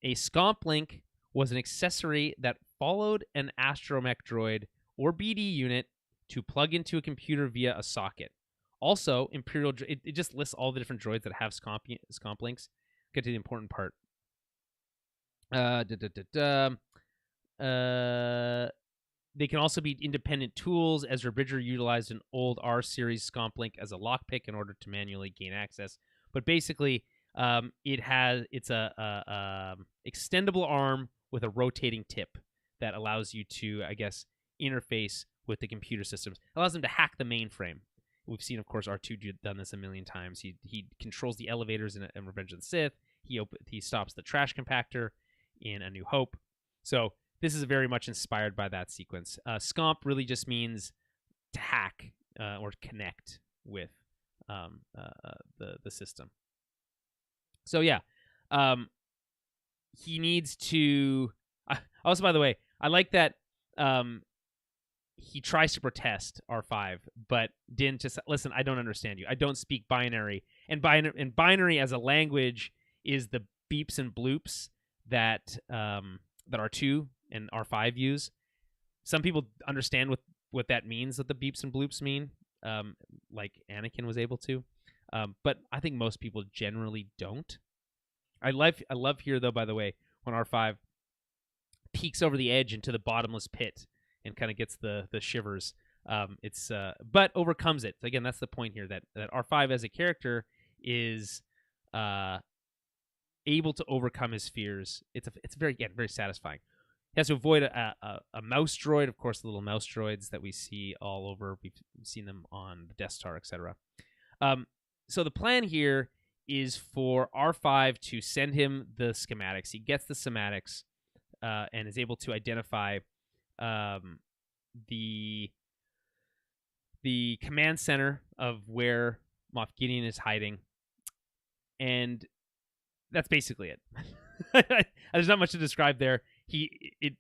A Scomp Link was an accessory that followed an astromech droid or BD unit to plug into a computer via a socket. Also, Imperial, it just lists all the different droids that have Scomp Links. Get to the important part. They can also be independent tools, as Bridger utilized an old R-series Scomp Link as a lockpick in order to manually gain access. But basically, it's a extendable arm with a rotating tip that allows you to, I guess, interface with the computer systems. It allows them to hack the mainframe. We've seen, of course, R2 done this a million times. He controls the elevators in Revenge of the Sith. He stops the trash compactor in A New Hope. So this is very much inspired by that sequence. Scomp really just means to hack or connect with the system. So yeah, he needs to. Also, by the way, I like that he tries to protest R5, but Din just listen. I don't understand you. I don't speak binary, and binary as a language is the beeps and bloops that R2 and R5 use. Some people understand what that means, what the beeps and bloops mean, like Anakin was able to, but I think most people generally don't. I love here, though, by the way, when R5 peeks over the edge into the bottomless pit and kind of gets the shivers. But overcomes it. Again, that's the point here, that R5 as a character is able to overcome his fears. It's very satisfying. He has to avoid a mouse droid, of course, the little mouse droids that we see all over. We've seen them on the Death Star, etc. So the plan here is for R5 to send him the schematics. He gets the schematics and is able to identify the command center of where Moff Gideon is hiding, and that's basically it. There's not much to describe there.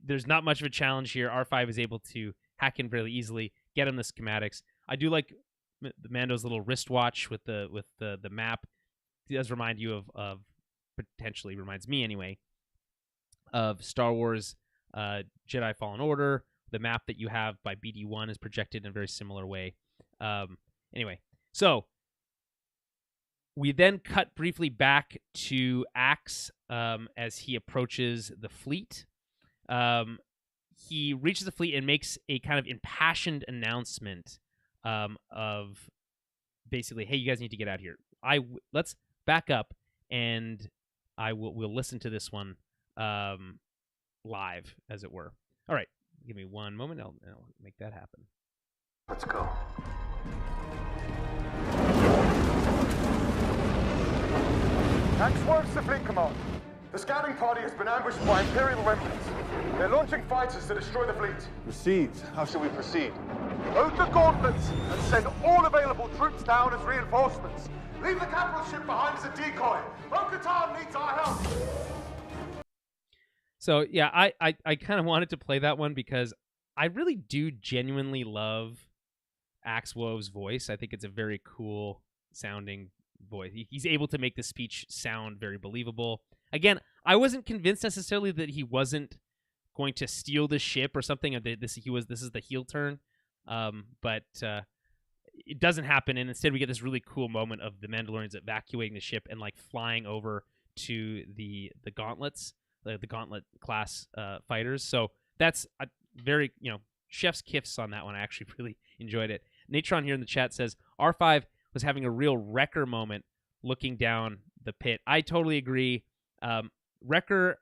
there's not much of a challenge here. R5 is able to hack in fairly easily, get him the schematics. I do like the Mando's little wristwatch with the map. It does remind you of potentially reminds me anyway of Star Wars Jedi Fallen Order. The map that you have by BD1 is projected in a very similar way. Anyway, so we then cut briefly back to Axe as he approaches the fleet. He reaches the fleet and makes a kind of impassioned announcement of basically, hey, you guys need to get out here. Let's back up, and we'll listen to this one live, as it were. All right, give me one moment. I'll make that happen. Let's go. Axe works the fleet command. The scouting party has been ambushed by Imperial remnants. They're launching fighters to destroy the fleet. Received. How should we proceed? Load the gauntlets and send all available troops down as reinforcements. Leave the capital ship behind as a decoy. Bo-Katan needs our help. So yeah, I kind of wanted to play that one because I really do genuinely love Axe Wove's voice. I think it's a very cool sounding voice. He's able to make the speech sound very believable. Again, I wasn't convinced necessarily that he wasn't going to steal the ship or something. This is the heel turn, but it doesn't happen, and instead we get this really cool moment of the Mandalorians evacuating the ship and like flying over to the gauntlets, the gauntlet class fighters. So that's a very chef's kiss on that one. I actually really enjoyed it. Natron here in the chat says R5 was having a real Wrecker moment looking down the pit. I totally agree. Wrecker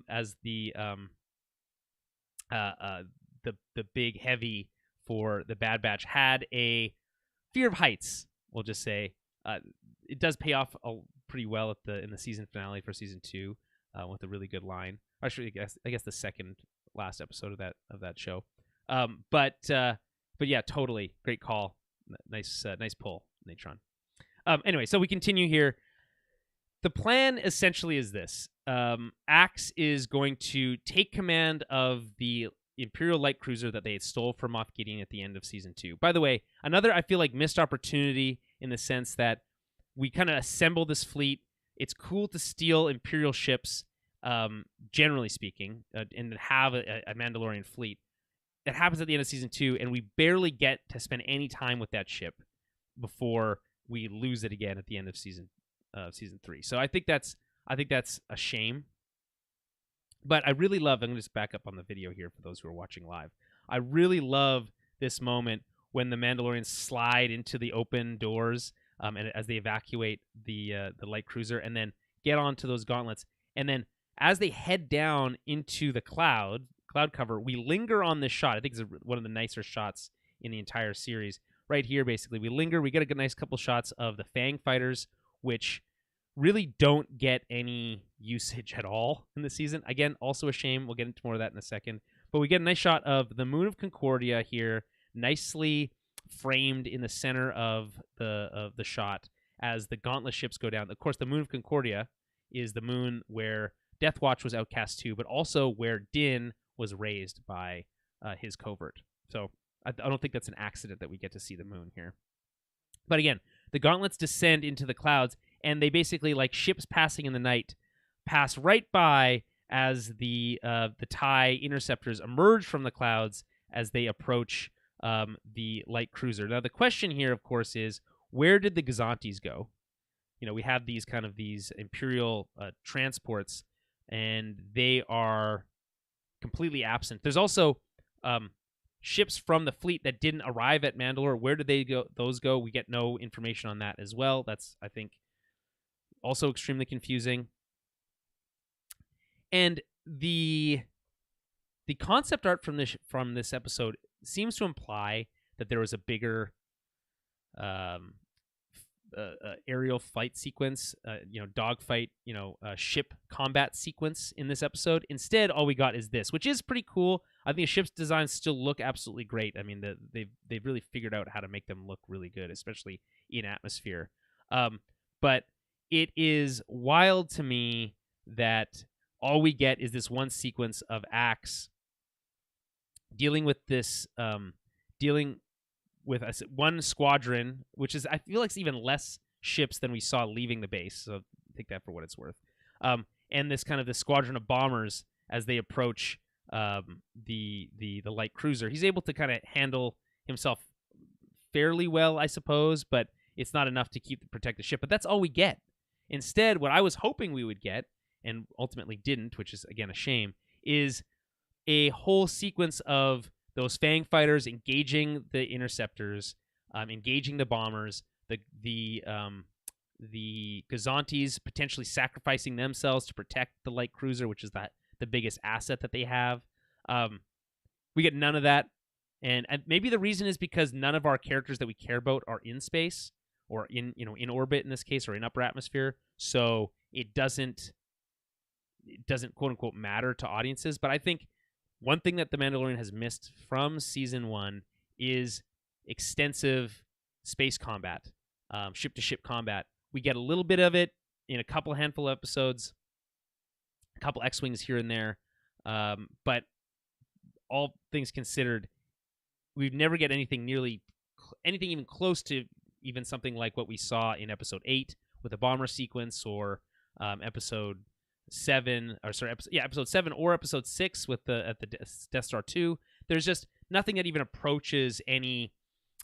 as the big heavy for the Bad Batch had a fear of heights. We'll just say it does pay off pretty well in the season finale for season 2 with a really good line. Actually, I guess the second last episode of that show. But yeah, totally great call. Nice pull, Natron. Anyway, so we continue here. The plan essentially is this. Axe is going to take command of the Imperial light cruiser that they stole from Moff Gideon at the end of season 2. By the way, another, I feel like, missed opportunity in the sense that we kind of assemble this fleet. It's cool to steal Imperial ships, generally speaking, and have a Mandalorian fleet. That happens at the end of season 2, and we barely get to spend any time with that ship before we lose it again at the end of season 3. So I think that's a shame. But I really love, I'm going to just back up on the video here for those who are watching live. I really love this moment when the Mandalorians slide into the open doors and as they evacuate the light cruiser and then get onto those gauntlets. And then as they head down into the cloud cover, we linger on this shot. I think it's one of the nicer shots in the entire series. Right here, basically, we linger. We get a nice couple shots of the Fang fighters, which really don't get any usage at all in the season. Again, also a shame. We'll get into more of that in a second. But we get a nice shot of the Moon of Concordia here, nicely framed in the center of the shot as the gauntlet ships go down. Of course, the Moon of Concordia is the moon where Death Watch was outcast to, but also where Din was raised by his covert. So I don't think that's an accident that we get to see the moon here. But again, the gauntlets descend into the clouds, and they basically, like ships passing in the night, pass right by as the TIE interceptors emerge from the clouds as they approach the light cruiser. Now, the question here, of course, is where did the Gazantes go? We have these Imperial transports, and they are completely absent. There's also ships from the fleet that didn't arrive at Mandalore. Where did they go? Those go? We get no information on that as well. That's, I think, also extremely confusing. And the concept art from this episode seems to imply that there was a bigger aerial fight sequence, dogfight, ship combat sequence in this episode. Instead, all we got is this, which is pretty cool. I think the ship's designs still look absolutely great. I mean, they've really figured out how to make them look really good, especially in atmosphere. But it is wild to me that all we get is this one sequence of Axe dealing with this, dealing with one squadron, which is, I feel like it's even less ships than we saw leaving the base. So take that for what it's worth. And this kind of this squadron of bombers as they approach the light cruiser. He's able to kind of handle himself fairly well, I suppose, but it's not enough to protect the ship. But that's all we get. Instead, what I was hoping we would get, and ultimately didn't, which is, again, a shame, is a whole sequence of those Fang fighters engaging the interceptors, engaging the bombers, the Gazantes potentially sacrificing themselves to protect the light cruiser, which is the biggest asset that they have. We get none of that, and maybe the reason is because none of our characters that we care about are in space or in orbit in this case, or in upper atmosphere. So it doesn't quote unquote matter to audiences. But I think one thing that The Mandalorian has missed from season 1 is extensive space combat, ship-to-ship combat. We get a little bit of it in a handful of episodes, a couple X-Wings here and there. But all things considered, we'd never get anything even close to even something like what we saw in episode 8 with the bomber sequence, or episode 7 or episode 6 with the Death Star 2. There's just nothing that even approaches any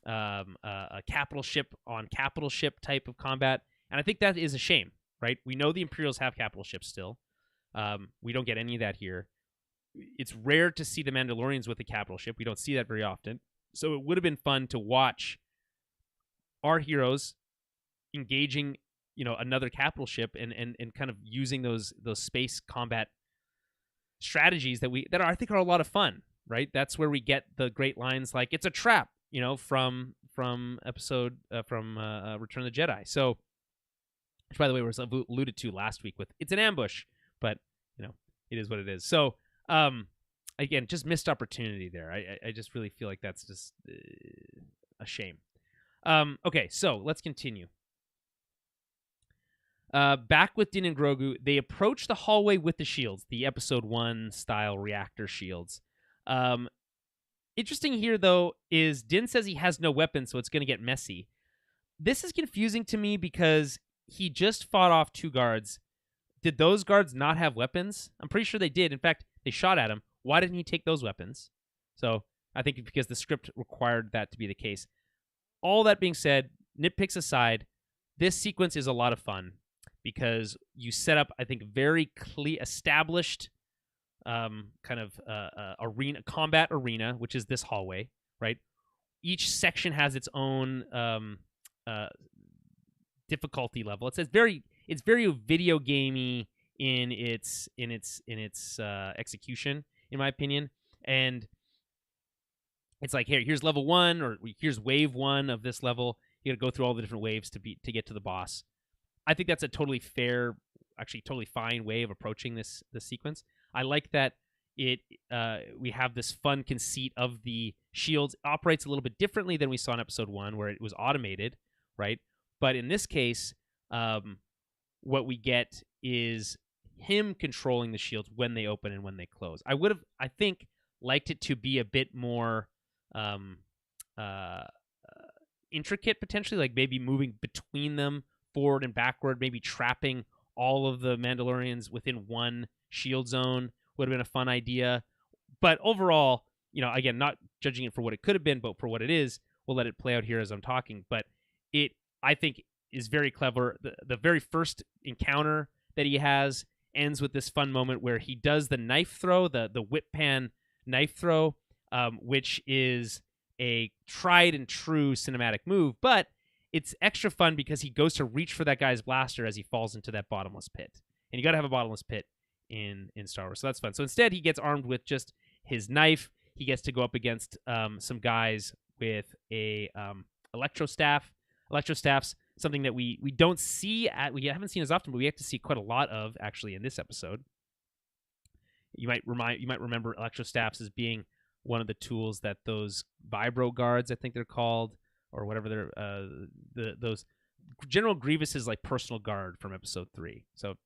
a capital ship on capital ship type of combat, and I think that is a shame, right? We know the Imperials have capital ships still. We don't get any of that here. It's rare to see the Mandalorians with a capital ship. We don't see that very often. So it would have been fun to watch our heroes engaging, another capital ship and kind of using those space combat strategies that I think are a lot of fun, right? That's where we get the great lines like "It's a trap," from episode from Return of the Jedi. So, which by the way was alluded to last week with "It's an ambush," but it is what it is. So, again, just missed opportunity there. I just really feel like that's just a shame. Okay, so let's continue. Back with Din and Grogu, they approach the hallway with the shields, the episode 1 style reactor shields. Interesting here, though, is Din says he has no weapons, so it's going to get messy. This is confusing to me because he just fought off 2 guards. Did those guards not have weapons? I'm pretty sure they did. In fact, they shot at him. Why didn't he take those weapons? So I think because the script required that to be the case. All that being said, nitpicks aside, this sequence is a lot of fun because you set up, I think, very established combat arena, which is this hallway, right? Each section has its own difficulty level. It's very video gamey in its execution, in my opinion. And it's like, here's level 1, or here's wave 1 of this level. You got to go through all the different waves to get to the boss. I think that's a totally fair, actually totally fine way of approaching this sequence. I like that we have this fun conceit of the shields. It operates a little bit differently than we saw in episode 1, where it was automated, right? But in this case, what we get is him controlling the shields when they open and when they close. I would have, I think, liked it to be a bit more intricate, potentially, like maybe moving between them forward and backward, maybe trapping all of the Mandalorians within one shield zone would have been a fun idea. But overall, again, not judging it for what it could have been, but for what it is, we'll let it play out here as I'm talking. But it, I think, is very clever. The very first encounter that he has ends with this fun moment where he does the knife throw, the whip pan knife throw, which is a tried and true cinematic move, but it's extra fun because he goes to reach for that guy's blaster as he falls into that bottomless pit. And you got to have a bottomless pit in Star Wars, so that's fun. So instead, he gets armed with just his knife. He gets to go up against some guys with a electrostaff. Electrostaff's something that we don't see we haven't seen as often, but we have to see quite a lot of actually in this episode. You might remember electrostaffs as being one of the tools that those vibro guards, I think they're called, or whatever they're those General Grievous's like personal guard from episode 3. So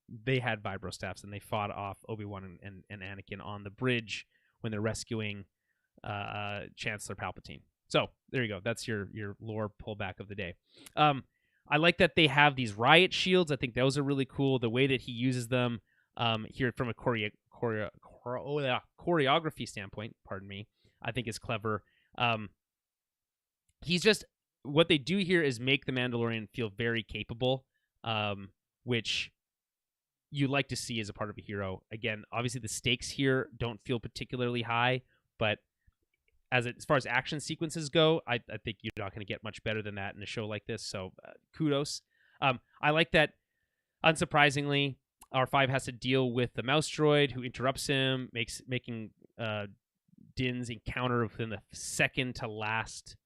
they had vibrostaffs and they fought off Obi-Wan and Anakin on the bridge when they're rescuing Chancellor Palpatine. So there you go. That's your lore pullback of the day. I like that they have these riot shields. I think those are really cool. The way that he uses them here from a choreography standpoint, pardon me, I think is clever. He's just, what they do here is make the Mandalorian feel very capable, which you like to see as a part of a hero. Again, obviously the stakes here don't feel particularly high, but as far as action sequences go, I think you're not going to get much better than that in a show like this. So kudos. I like that, unsurprisingly, R5 has to deal with the mouse droid who interrupts him, making Din's encounter within the second to last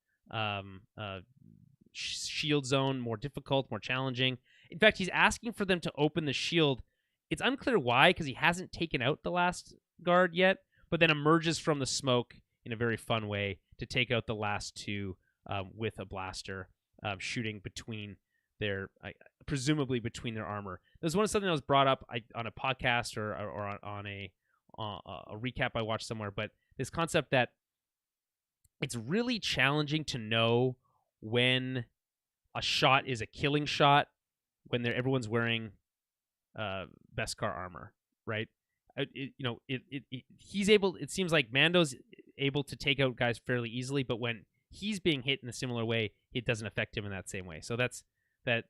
shield zone more difficult, more challenging. In fact, he's asking for them to open the shield. It's unclear why, because he hasn't taken out the last guard yet, but then emerges from the smoke in a very fun way to take out the last two with a blaster, shooting between their, presumably between their armor. There's something that was brought up on a podcast or on a recap I watched somewhere, but this concept that it's really challenging to know when a shot is a killing shot when everyone's wearing Beskar armor, right? He's able. It seems like Mando's able to take out guys fairly easily, but when he's being hit in a similar way, it doesn't affect him in that same way. So that's that.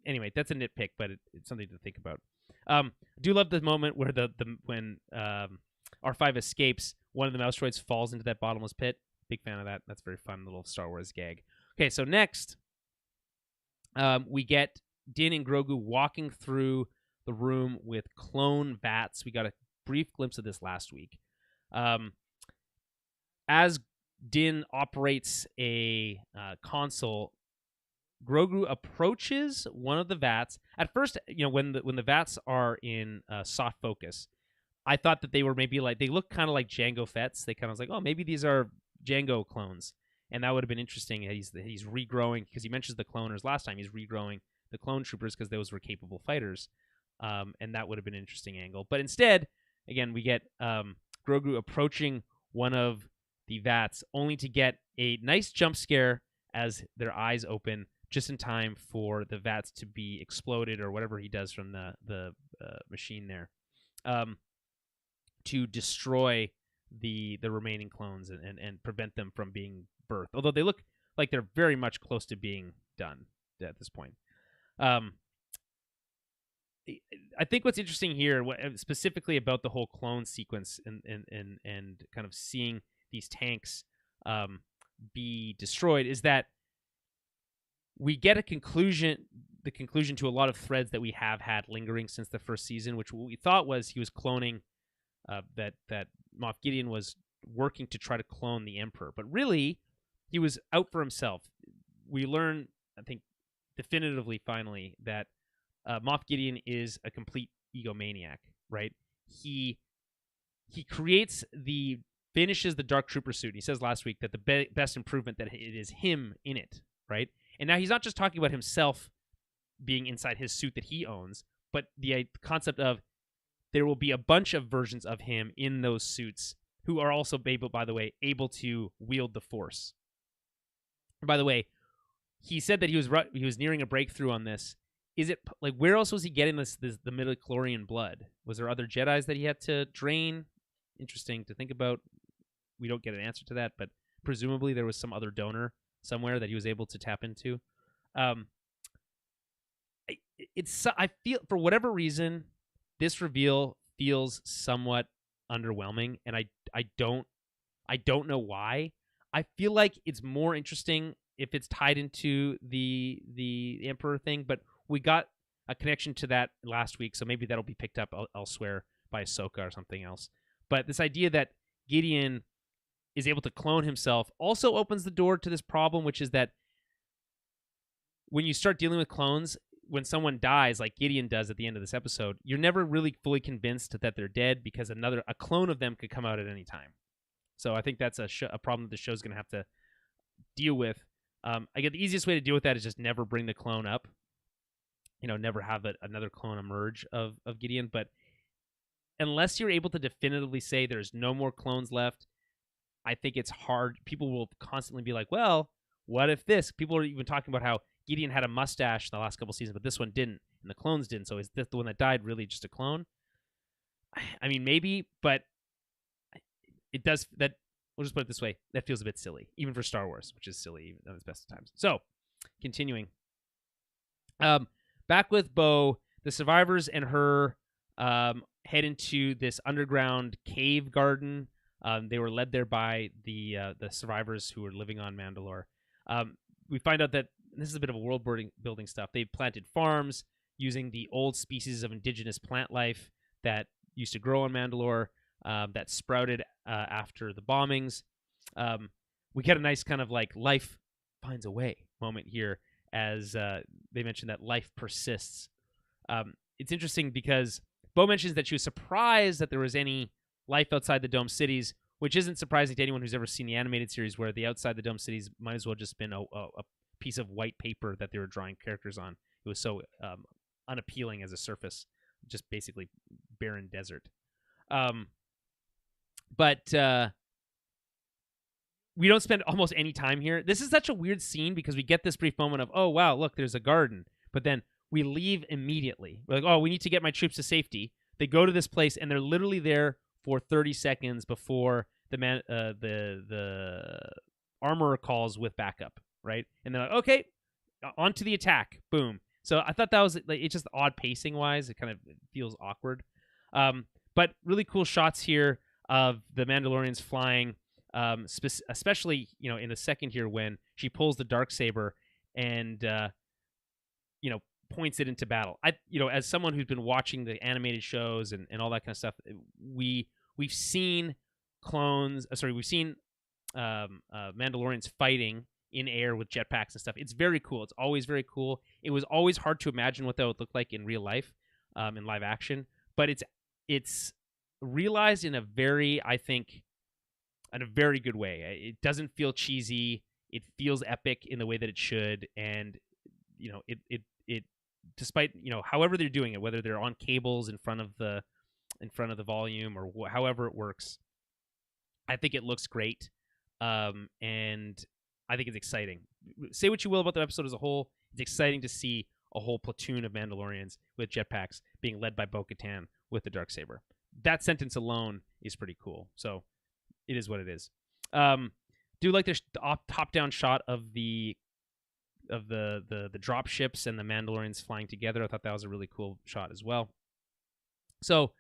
Anyway, that's a nitpick, but it's something to think about. I do love the moment where when R5 escapes, one of the mouse droids falls into that bottomless pit. Big fan of that. That's a very fun little Star Wars gag. Okay, so next, we get Din and Grogu walking through the room with clone vats. We got a brief glimpse of this last week. As Din operates a console, Grogu approaches one of the vats. At first, when the vats are in soft focus, I thought that they were maybe they look kind of like Jango Fett's. They kind of was like, oh, maybe these are Jango clones, and that would have been interesting. He's regrowing, because he mentions the cloners last time. He's regrowing the clone troopers because those were capable fighters, and that would have been an interesting angle. But instead, again, we get Grogu approaching one of the vats, only to get a nice jump scare as their eyes open just in time for the vats to be exploded, or whatever he does from the machine there, to destroy the remaining clones and prevent them from being birthed. Although they look like they're very much close to being done at this point. I think what's interesting here, specifically about the whole clone sequence and kind of seeing these tanks be destroyed, is that we get the conclusion to a lot of threads that we have had lingering since the first season, which we thought was he was cloning, that Moff Gideon was working to try to clone the Emperor, but really he was out for himself. We learn, I think, definitively, finally, that Moff Gideon is a complete egomaniac, right? He finishes the Dark Trooper suit. He says last week that the best improvement, that it is him in it, right? And now he's not just talking about himself being inside his suit that he owns, but the concept of there will be a bunch of versions of him in those suits who are also able to wield the Force. And by the way, he said that he was nearing a breakthrough on this. Is it where else was he getting the midichlorian blood? Was there other Jedis that he had to drain? Interesting to think about. We don't get an answer to that, but presumably there was some other donor somewhere that he was able to tap into. I feel, for whatever reason, this reveal feels somewhat underwhelming, and I don't know why. I feel like it's more interesting if it's tied into the Emperor thing, but we got a connection to that last week, so maybe that'll be picked up elsewhere by Ahsoka or something else. But this idea that Gideon is able to clone himself also opens the door to this problem, which is that when you start dealing with clones, when someone dies, like Gideon does at the end of this episode, you're never really fully convinced that they're dead, because a clone of them could come out at any time. So I think that's a problem that the show's going to have to deal with. I get the easiest way to deal with that is just never bring the clone up. never have another clone emerge of Gideon. But unless you're able to definitively say there's no more clones left, I think it's hard. People will constantly be like, well, what if this? People are even talking about how Gideon had a mustache in the last couple seasons, but this one didn't, and the clones didn't. So is this the one that died really just a clone? I mean, maybe, but it does that. We'll just put it this way. That feels a bit silly, even for Star Wars, which is silly even at its best of times. So, continuing. Back with Bo, the survivors and her head into this underground cave garden. They were led there by the survivors who were living on Mandalore. We find out that this is a bit of a world building stuff. They've planted farms using the old species of indigenous plant life that used to grow on Mandalore, that sprouted after the bombings. We get a nice kind of like life finds a way moment here as they mentioned that life persists. It's interesting because Bo mentions that she was surprised that there was any life outside the Dome Cities, which isn't surprising to anyone who's ever seen the animated series, where the outside the Dome Cities might as well just been a piece of white paper that they were drawing characters on. It was so unappealing as a surface, just basically barren desert. But we don't spend almost any time here. This is such a weird scene because we get this brief moment of, oh, wow, look, there's a garden. But then we leave immediately. We're like, oh, we need to get my troops to safety. They go to this place, and they're literally there for 30 seconds before the armorer calls with backup, right? And they're like, okay, on to the attack. Boom. So I thought that was, like, it's just odd pacing-wise. It kind of feels awkward. But really cool shots here of the Mandalorians flying, especially, in the second here when she pulls the Darksaber and, points it into battle. As someone who's been watching the animated shows and all that kind of stuff, we've seen Mandalorians fighting in air with jetpacks and stuff. It's very cool. It's always very cool. It was always hard to imagine what that would look like in real life, in live action, but it's realized in a very good way. It doesn't feel cheesy. It feels epic in the way that it should, and it despite however they're doing it, whether they're on cables in front of the volume or however it works, I think it looks great, and I think it's exciting. Say what you will about the episode as a whole, it's exciting to see a whole platoon of Mandalorians with jetpacks being led by Bo-Katan with the Darksaber. That sentence alone is pretty cool. So it is what it is. Do like the top-down shot of the drop ships and the Mandalorians flying together. I thought that was a really cool shot as well. So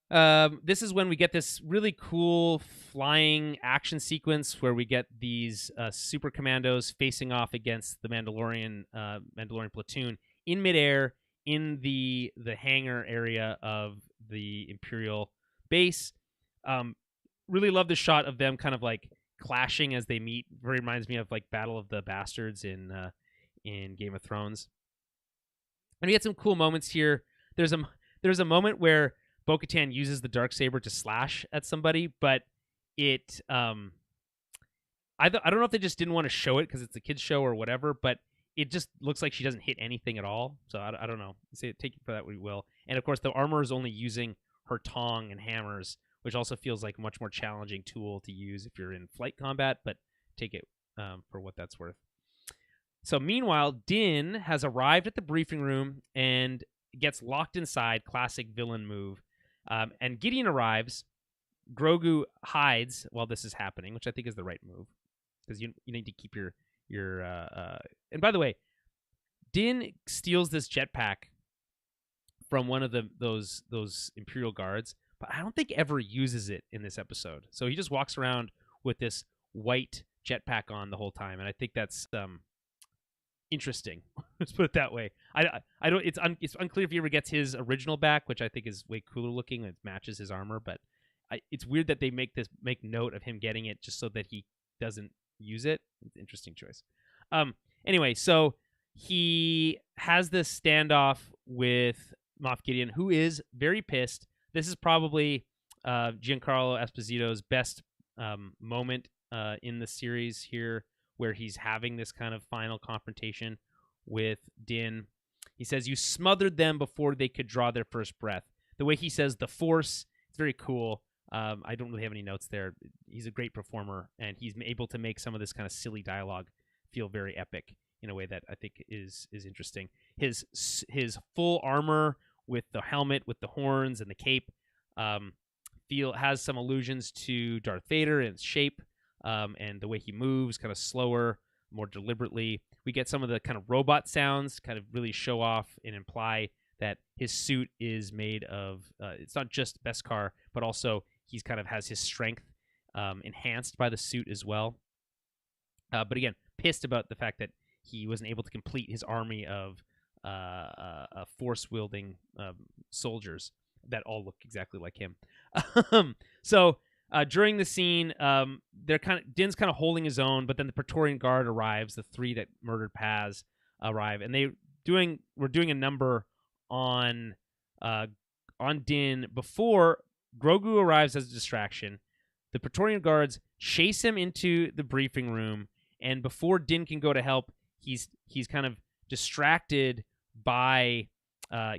this is when we get this really cool flying action sequence where we get these super commandos facing off against the Mandalorian platoon in midair in the hangar area of the Imperial base. Really love the shot of them kind of like clashing as they meet. Very reminds me of like Battle of the Bastards in Game of Thrones. And we get some cool moments here. There's a moment where Bo-Katan uses the Darksaber to slash at somebody, but it I don't know if they just didn't want to show it because it's a kids show or whatever, but it just looks like she doesn't hit anything at all. So I don't know. Take it for that we will. And of course, the armor is only using her tong and hammers, which also feels like a much more challenging tool to use if you're in flight combat, but take it for what that's worth. So meanwhile, Din has arrived at the briefing room and gets locked inside, classic villain move. And Gideon arrives. Grogu hides while this is happening, which I think is the right move, because you need to keep your and by the way, Din steals this jetpack from one of those Imperial guards, but I don't think ever uses it in this episode. So he just walks around with this white jetpack on the whole time, and I think that's interesting. Let's put it that way. I don't. It's unclear if he ever gets his original back, which I think is way cooler looking. It matches his armor, but it's weird that they make note of him getting it just so that he doesn't use it. It's an interesting choice. Anyway, so he has this standoff with Moff Gideon, who is very pissed. This is probably Giancarlo Esposito's best moment in the series here, where he's having this kind of final confrontation with Din. He says, "You smothered them before they could draw their first breath." The way he says the Force, it's very cool. I don't really have any notes there. He's a great performer, and he's able to make some of this kind of silly dialogue feel very epic in a way that I think is interesting. His full armor with the helmet, with the horns and the cape, has some allusions to Darth Vader in its shape, and the way he moves, kind of slower, more deliberately. We get some of the kind of robot sounds, kind of really show off and imply that his suit is made of. It's not just Beskar, but also he's kind of has his strength enhanced by the suit as well. But again, pissed about the fact that he wasn't able to complete his army of force-wielding soldiers that all look exactly like him. So during the scene, Din's kind of holding his own, but then the Praetorian Guard arrives. The 3 that murdered Paz arrive, and we're doing a number on Din before Grogu arrives as a distraction. The Praetorian Guards chase him into the briefing room, and before Din can go to help, he's kind of distracted by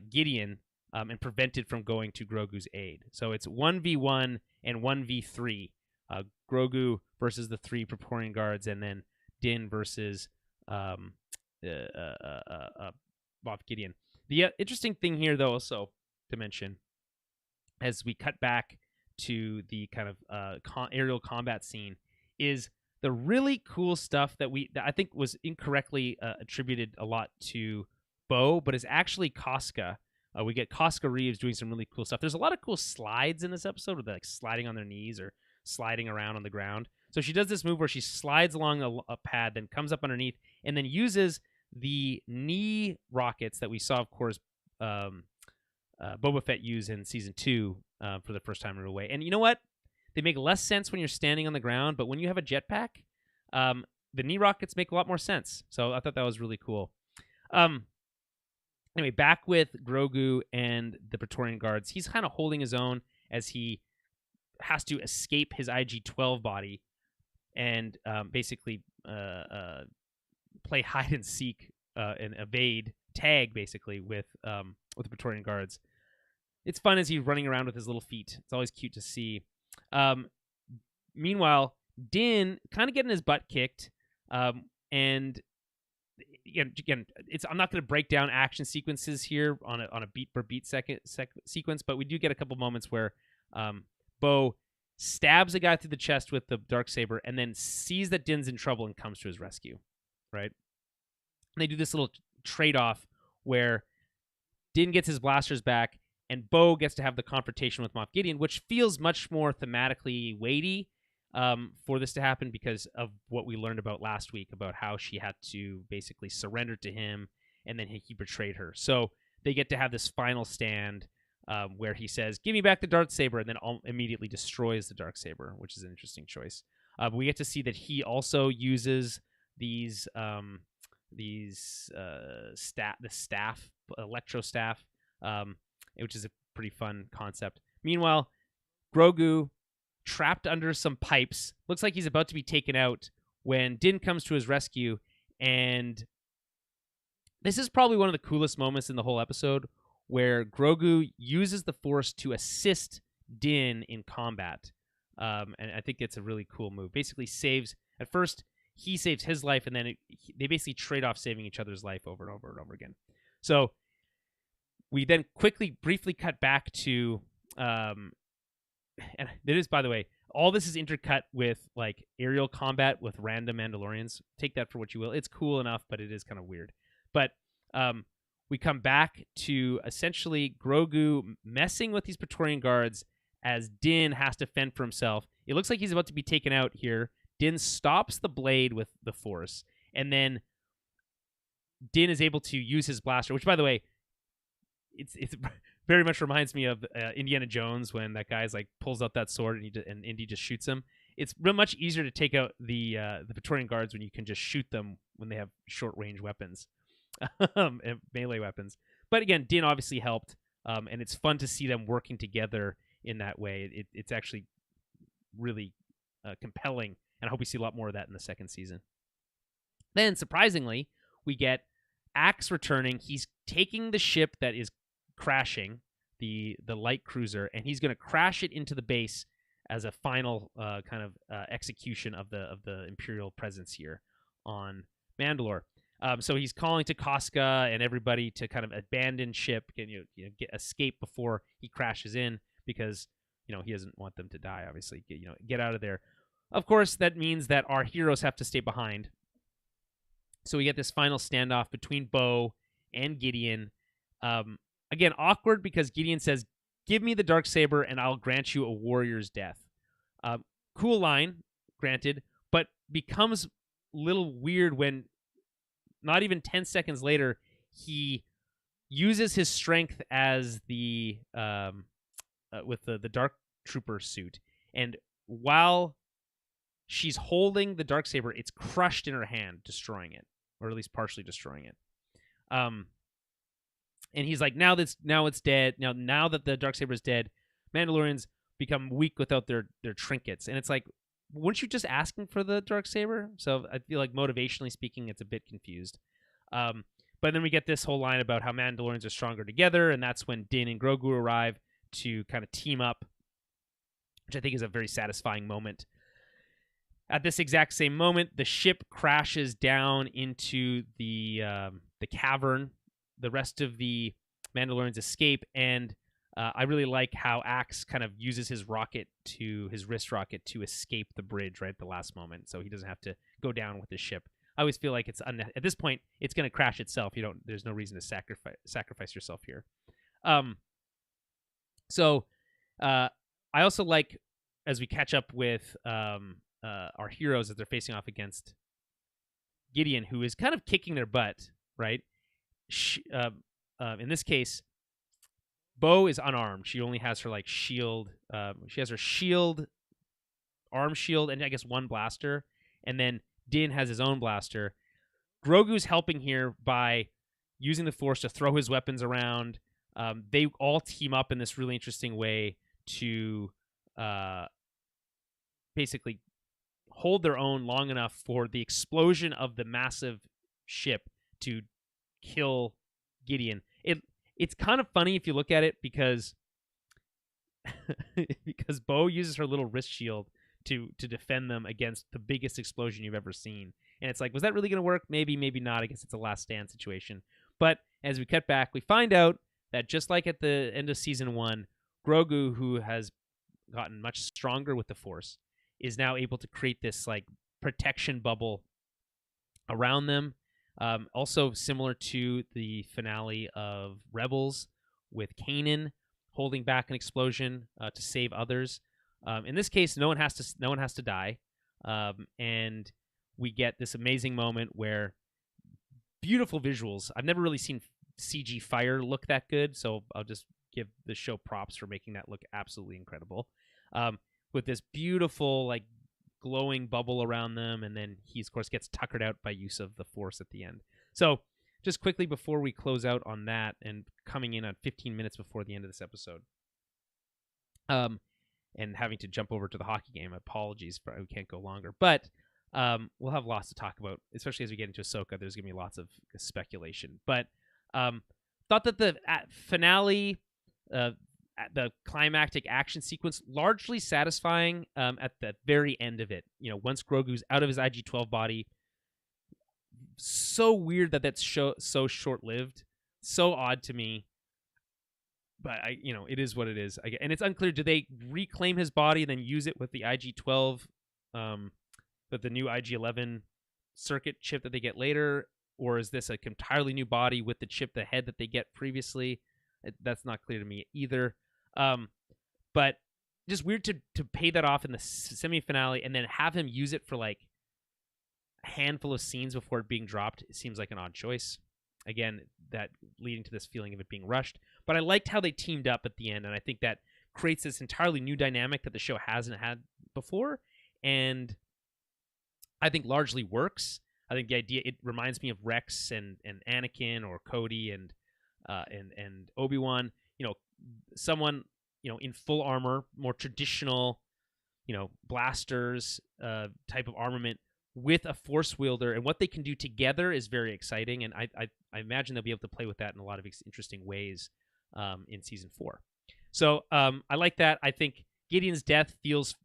Gideon and prevented from going to Grogu's aid. So it's 1v1 and 1v3. Grogu versus the 3 Praetorian Guards, and then Din versus Moff Gideon. The interesting thing here, though, also to mention, as we cut back to the kind of aerial combat scene, is the really cool stuff that I think was incorrectly attributed a lot to Bo, but is actually Casca. We get Casca Reeves doing some really cool stuff. There's a lot of cool slides in this episode, where they're like sliding on their knees or sliding around on the ground. So she does this move where she slides along a pad, then comes up underneath, and then uses the knee rockets that we saw, of course, Boba Fett use in season 2 for the first time in a way. And you know what? They make less sense when you're standing on the ground, but when you have a jetpack, the knee rockets make a lot more sense. So I thought that was really cool. Anyway, back with Grogu and the Praetorian Guards. He's kind of holding his own as he has to escape his IG-12 body and basically play hide and seek and evade, tag basically with the Praetorian Guards. It's fun as he's running around with his little feet. It's always cute to see. Meanwhile, Din kind of getting his butt kicked, and again, I'm not going to break down action sequences here on a beat for beat sequence, but we do get a couple moments where Bo stabs a guy through the chest with the Darksaber, and then sees that Din's in trouble and comes to his rescue. Right? And they do this little trade-off where Din gets his blasters back, and Bo gets to have the confrontation with Moff Gideon, which feels much more thematically weighty for this to happen because of what we learned about last week about how she had to basically surrender to him, and then he betrayed her. So they get to have this final stand where he says, "Give me back the Darksaber," and then immediately destroys the Darksaber, which is an interesting choice. But we get to see that he also uses these staff, electro staff, which is a pretty fun concept. Meanwhile, Grogu, trapped under some pipes, looks like he's about to be taken out when Din comes to his rescue, and this is probably one of the coolest moments in the whole episode, where Grogu uses the Force to assist Din in combat, and I think it's a really cool move. Basically at first, he saves his life, and then they basically trade off saving each other's life over and over and over again. So we then briefly cut back to, and it is, by the way, all this is intercut with like aerial combat with random Mandalorians. Take that for what you will. It's cool enough, but it is kind of weird. But we come back to essentially Grogu messing with these Praetorian Guards as Din has to fend for himself. It looks like he's about to be taken out here. Din stops the blade with the Force, and then Din is able to use his blaster, which, by the way, it's very much reminds me of Indiana Jones when that guy's like pulls out that sword and Indy just shoots him. It's much easier to take out the Praetorian Guards when you can just shoot them when they have short range weapons, melee weapons. But again, Din obviously helped, and it's fun to see them working together in that way. It's actually really compelling, and I hope we see a lot more of that in the second season. Then, surprisingly, we get Axe returning. He's taking the ship that is crashing, the light cruiser, and he's going to crash it into the base as a final kind of execution of the Imperial presence here on Mandalore. So he's calling to Casca and everybody to kind of abandon ship and get escape before he crashes in, because he doesn't want them to die. Obviously, get out of there. Of course, that means that our heroes have to stay behind. So we get this final standoff between Bo and Gideon. Again, awkward because Gideon says, "Give me the Darksaber and I'll grant you a warrior's death." Cool line, granted, but becomes a little weird when not even 10 seconds later, he uses his strength as the with the Dark Trooper suit. And while she's holding the Darksaber, it's crushed in her hand, destroying it, or at least partially destroying it. And he's like, now it's dead. Now that the Darksaber is dead, Mandalorians become weak without their trinkets. And it's like, weren't you just asking for the Darksaber? So I feel like motivationally speaking, it's a bit confused. But then we get this whole line about how Mandalorians are stronger together, and that's when Din and Grogu arrive to kind of team up, which I think is a very satisfying moment. At this exact same moment, the ship crashes down into the cavern. The rest of the Mandalorians escape, and I really like how Axe kind of uses his wrist rocket to escape the bridge right at the last moment, so he doesn't have to go down with the ship. I always feel like at this point it's going to crash itself. There's no reason to sacrifice yourself here. So I also like, as we catch up with our heroes as they're facing off against Gideon, who is kind of kicking their butt, right? In this case, Bo is unarmed. She only has her shield. She has her shield, arm shield, and I guess one blaster. And then Din has his own blaster. Grogu's helping here by using the Force to throw his weapons around. They all team up in this really interesting way to basically hold their own long enough for the explosion of the massive ship to kill Gideon. It's kind of funny if you look at it because Bo uses her little wrist shield to defend them against the biggest explosion you've ever seen. And it's like, was that really going to work? Maybe, maybe not. I guess it's a last stand situation. But as we cut back, we find out that just like at the end of season 1, Grogu, who has gotten much stronger with the Force, is now able to create this protection bubble around them. Also similar to the finale of Rebels with Kanan holding back an explosion to save others. In this case, no one has to die, and we get this amazing moment where beautiful visuals. I've never really seen CG fire look that good, so I'll just give the show props for making that look absolutely incredible. With this beautiful glowing bubble around them, and then he of course gets tuckered out by use of the Force at the end. So just quickly before we close out on that, and coming in on 15 minutes before the end of this episode, and having to jump over to the hockey game, apologies for we can't go longer, but we'll have lots to talk about, especially as we get into Ahsoka. There's gonna be lots of speculation, but thought that the finale, the climactic action sequence, largely satisfying at the very end of it. Once Grogu's out of his IG-12 body, so weird that that's so short-lived, so odd to me. But it is what it is. And it's unclear, do they reclaim his body and then use it with the IG-12, with the new IG-11 circuit chip that they get later, or is this an entirely new body with the head that they get previously? That's not clear to me either. But just weird to pay that off in the semi-finale and then have him use it for a handful of scenes before it being dropped. It seems like an odd choice. Again, that leading to this feeling of it being rushed. But I liked how they teamed up at the end, and I think that creates this entirely new dynamic that the show hasn't had before, and I think largely works. I think the idea, it reminds me of Rex and Anakin, or Cody and Obi-Wan. Someone in full armor, more traditional, blasters type of armament, with a Force wielder, and what they can do together is very exciting. And I imagine they'll be able to play with that in a lot of interesting ways in season 4. So I like that. I think Gideon's death feels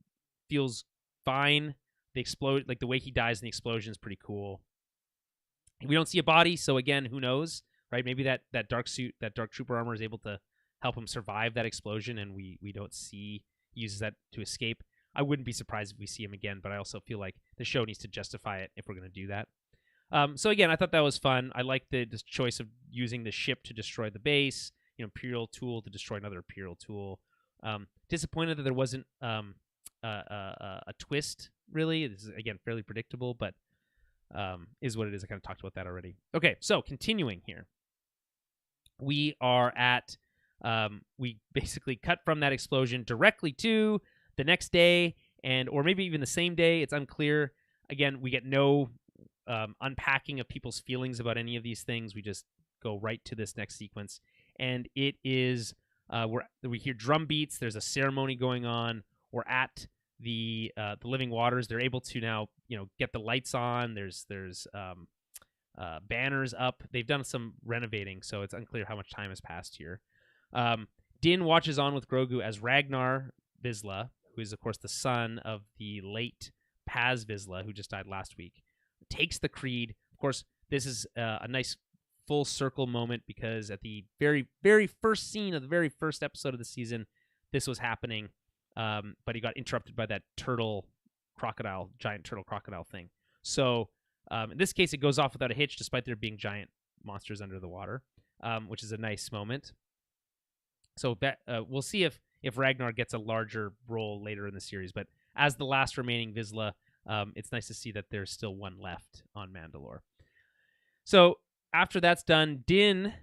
fine. The way he dies in the explosion is pretty cool. We don't see a body, so again, who knows, right? Maybe that dark suit, that dark trooper armor is able to help him survive that explosion, and we don't see he uses that to escape. I wouldn't be surprised if we see him again, but I also feel like the show needs to justify it if we're going to do that. So again, I thought that was fun. I like the choice of using the ship to destroy the base, Imperial tool to destroy another Imperial tool. Disappointed that there wasn't a twist, really. This is, again, fairly predictable, but is what it is. I kind of talked about that already. Okay, so continuing here. We are at, we basically cut from that explosion directly to the next day, or maybe even the same day. It's unclear. Again, we get no unpacking of people's feelings about any of these things. We just go right to this next sequence. And it is, we hear drum beats. There's a ceremony going on. We're at the Living Waters. They're able to now, get the lights on. There's banners up. They've done some renovating, so it's unclear how much time has passed here. Din watches on with Grogu as Ragnar Vizsla, who is, of course, the son of the late Paz Vizsla, who just died last week, takes the creed. Of course, this is a nice full circle moment because at the very, very first scene of the very first episode of the season, this was happening, but he got interrupted by that giant turtle crocodile thing. So in this case, it goes off without a hitch, despite there being giant monsters under the water, which is a nice moment. So we'll see if Ragnar gets a larger role later in the series. But as the last remaining Vizsla, it's nice to see that there's still one left on Mandalore. So after that's done, Din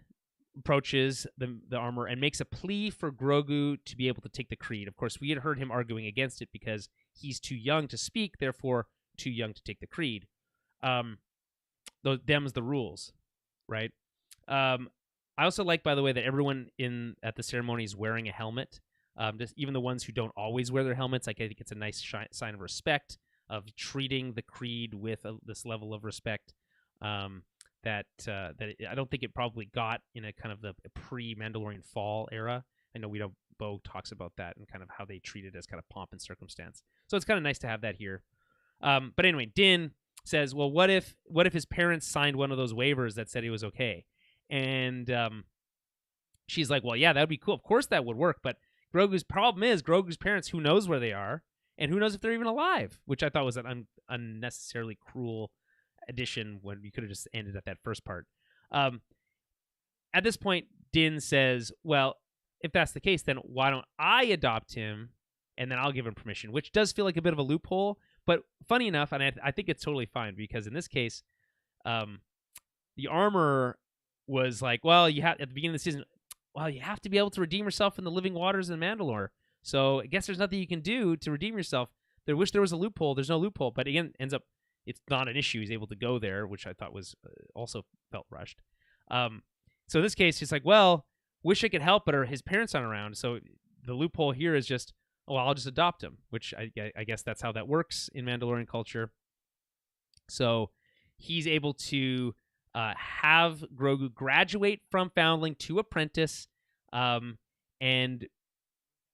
approaches the armor and makes a plea for Grogu to be able to take the creed. Of course, we had heard him arguing against it because he's too young to speak, therefore too young to take the creed. Them's the rules, right? I also like, by the way, that everyone at the ceremony is wearing a helmet. Just even the ones who don't always wear their helmets, I think it's a nice sign of respect, of treating the creed with this level of respect that I don't think it probably got in a kind of the pre-Mandalorian fall era. I know Bo talks about that and kind of how they treat it as kind of pomp and circumstance. So it's kind of nice to have that here. But anyway, Din says, well, what if his parents signed one of those waivers that said he was okay? And she's like, well, yeah, that would be cool. Of course that would work. But Grogu's problem is Grogu's parents, who knows where they are, and who knows if they're even alive, which I thought was an unnecessarily cruel addition when we could have just ended at that first part. At this point, Din says, well, if that's the case, then why don't I adopt him, and then I'll give him permission, which does feel like a bit of a loophole. But funny enough, and I think it's totally fine, because in this case, the armor was like, well, at the beginning of the season, well, you have to be able to redeem yourself in the living waters in Mandalore. So I guess there's nothing you can do to redeem yourself. They wish there was a loophole. There's no loophole. But again, ends up it's not an issue. He's able to go there, which I thought was also felt rushed. So in this case, he's like, well, wish I could help, but his parents aren't around. So the loophole here is just, oh, I'll just adopt him, which I guess that's how that works in Mandalorian culture. So he's able to have Grogu graduate from foundling to apprentice, and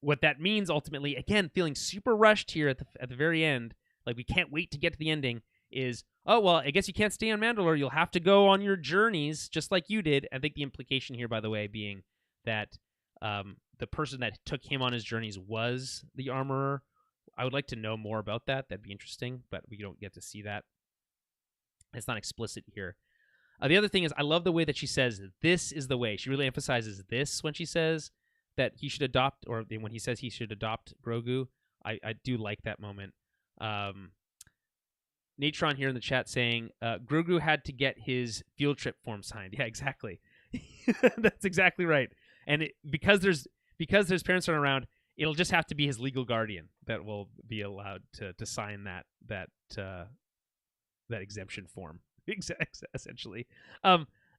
what that means ultimately, again, feeling super rushed here at the very end, like we can't wait to get to the ending, is, oh, well, I guess you can't stay on Mandalore. You'll have to go on your journeys just like you did. I think the implication here, by the way, being that the person that took him on his journeys was the armorer. I would like to know more about that. That'd be interesting, but we don't get to see that. It's not explicit here. The other thing is, I love the way that she says, this is the way. She really emphasizes this when she says that he should adopt, or when he says he should adopt Grogu. I do like that moment. Natron here in the chat saying, Grogu had to get his field trip form signed. Yeah, exactly. That's exactly right. And because his parents aren't around, it'll just have to be his legal guardian that will be allowed to sign that exemption form. Essentially.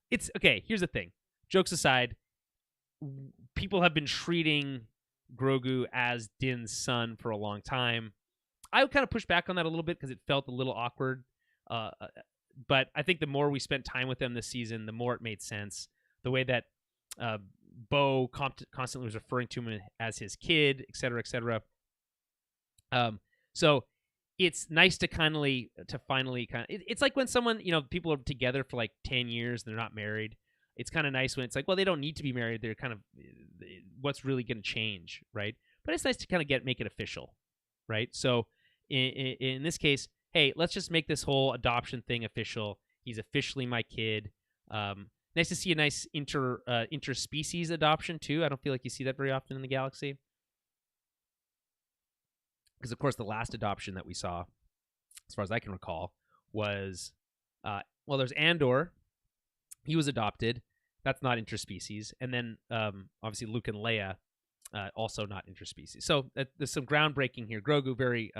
It's okay. Here's the thing. Jokes aside, people have been treating Grogu as Din's son for a long time. I would kind of push back on that a little bit because it felt a little awkward. But I think the more we spent time with them this season, the more it made sense. The way that Bo constantly was referring to him as his kid, et cetera, et cetera. So it's nice to finally it's like when someone, people are together for like 10 years and they're not married. It's kind of nice when it's like, well, they don't need to be married. They're kind of, what's really going to change, right? But it's nice to kind of make it official, right? So in this case, hey, let's just make this whole adoption thing official. He's officially my kid. Nice to see a nice interspecies adoption too. I don't feel like you see that very often in the galaxy. Because, of course, the last adoption that we saw, as far as I can recall, was, there's Andor. He was adopted. That's not interspecies. And then, obviously, Luke and Leia, also not interspecies. So there's some groundbreaking here. Grogu, very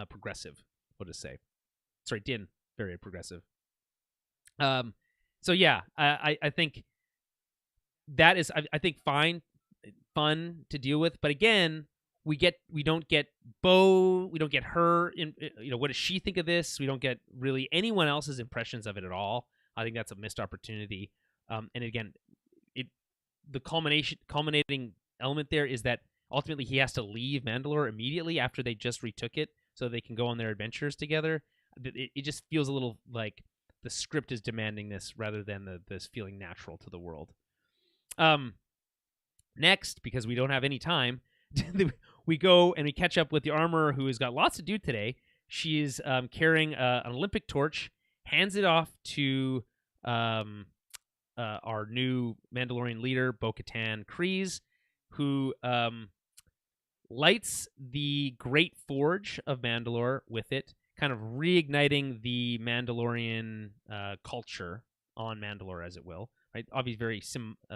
progressive, we'll just say. Sorry, Din, very progressive. So, yeah, I think that is, I think, fun to deal with. But, again, we don't get Bo, we don't get her in, what does she think of this? We don't get really anyone else's impressions of it at all. I think that's a missed opportunity. And again, the culminating element there is that ultimately he has to leave Mandalore immediately after they just retook it, so they can go on their adventures together. It just feels a little like the script is demanding this rather than this feeling natural to the world. Next, because we don't have any time, we go and we catch up with the armorer, who has got lots to do today. She's carrying an Olympic torch, hands it off to our new Mandalorian leader, Bo-Katan Kryze, who lights the Great Forge of Mandalore with it, kind of reigniting the Mandalorian culture on Mandalore, as it will. Right? Obviously, very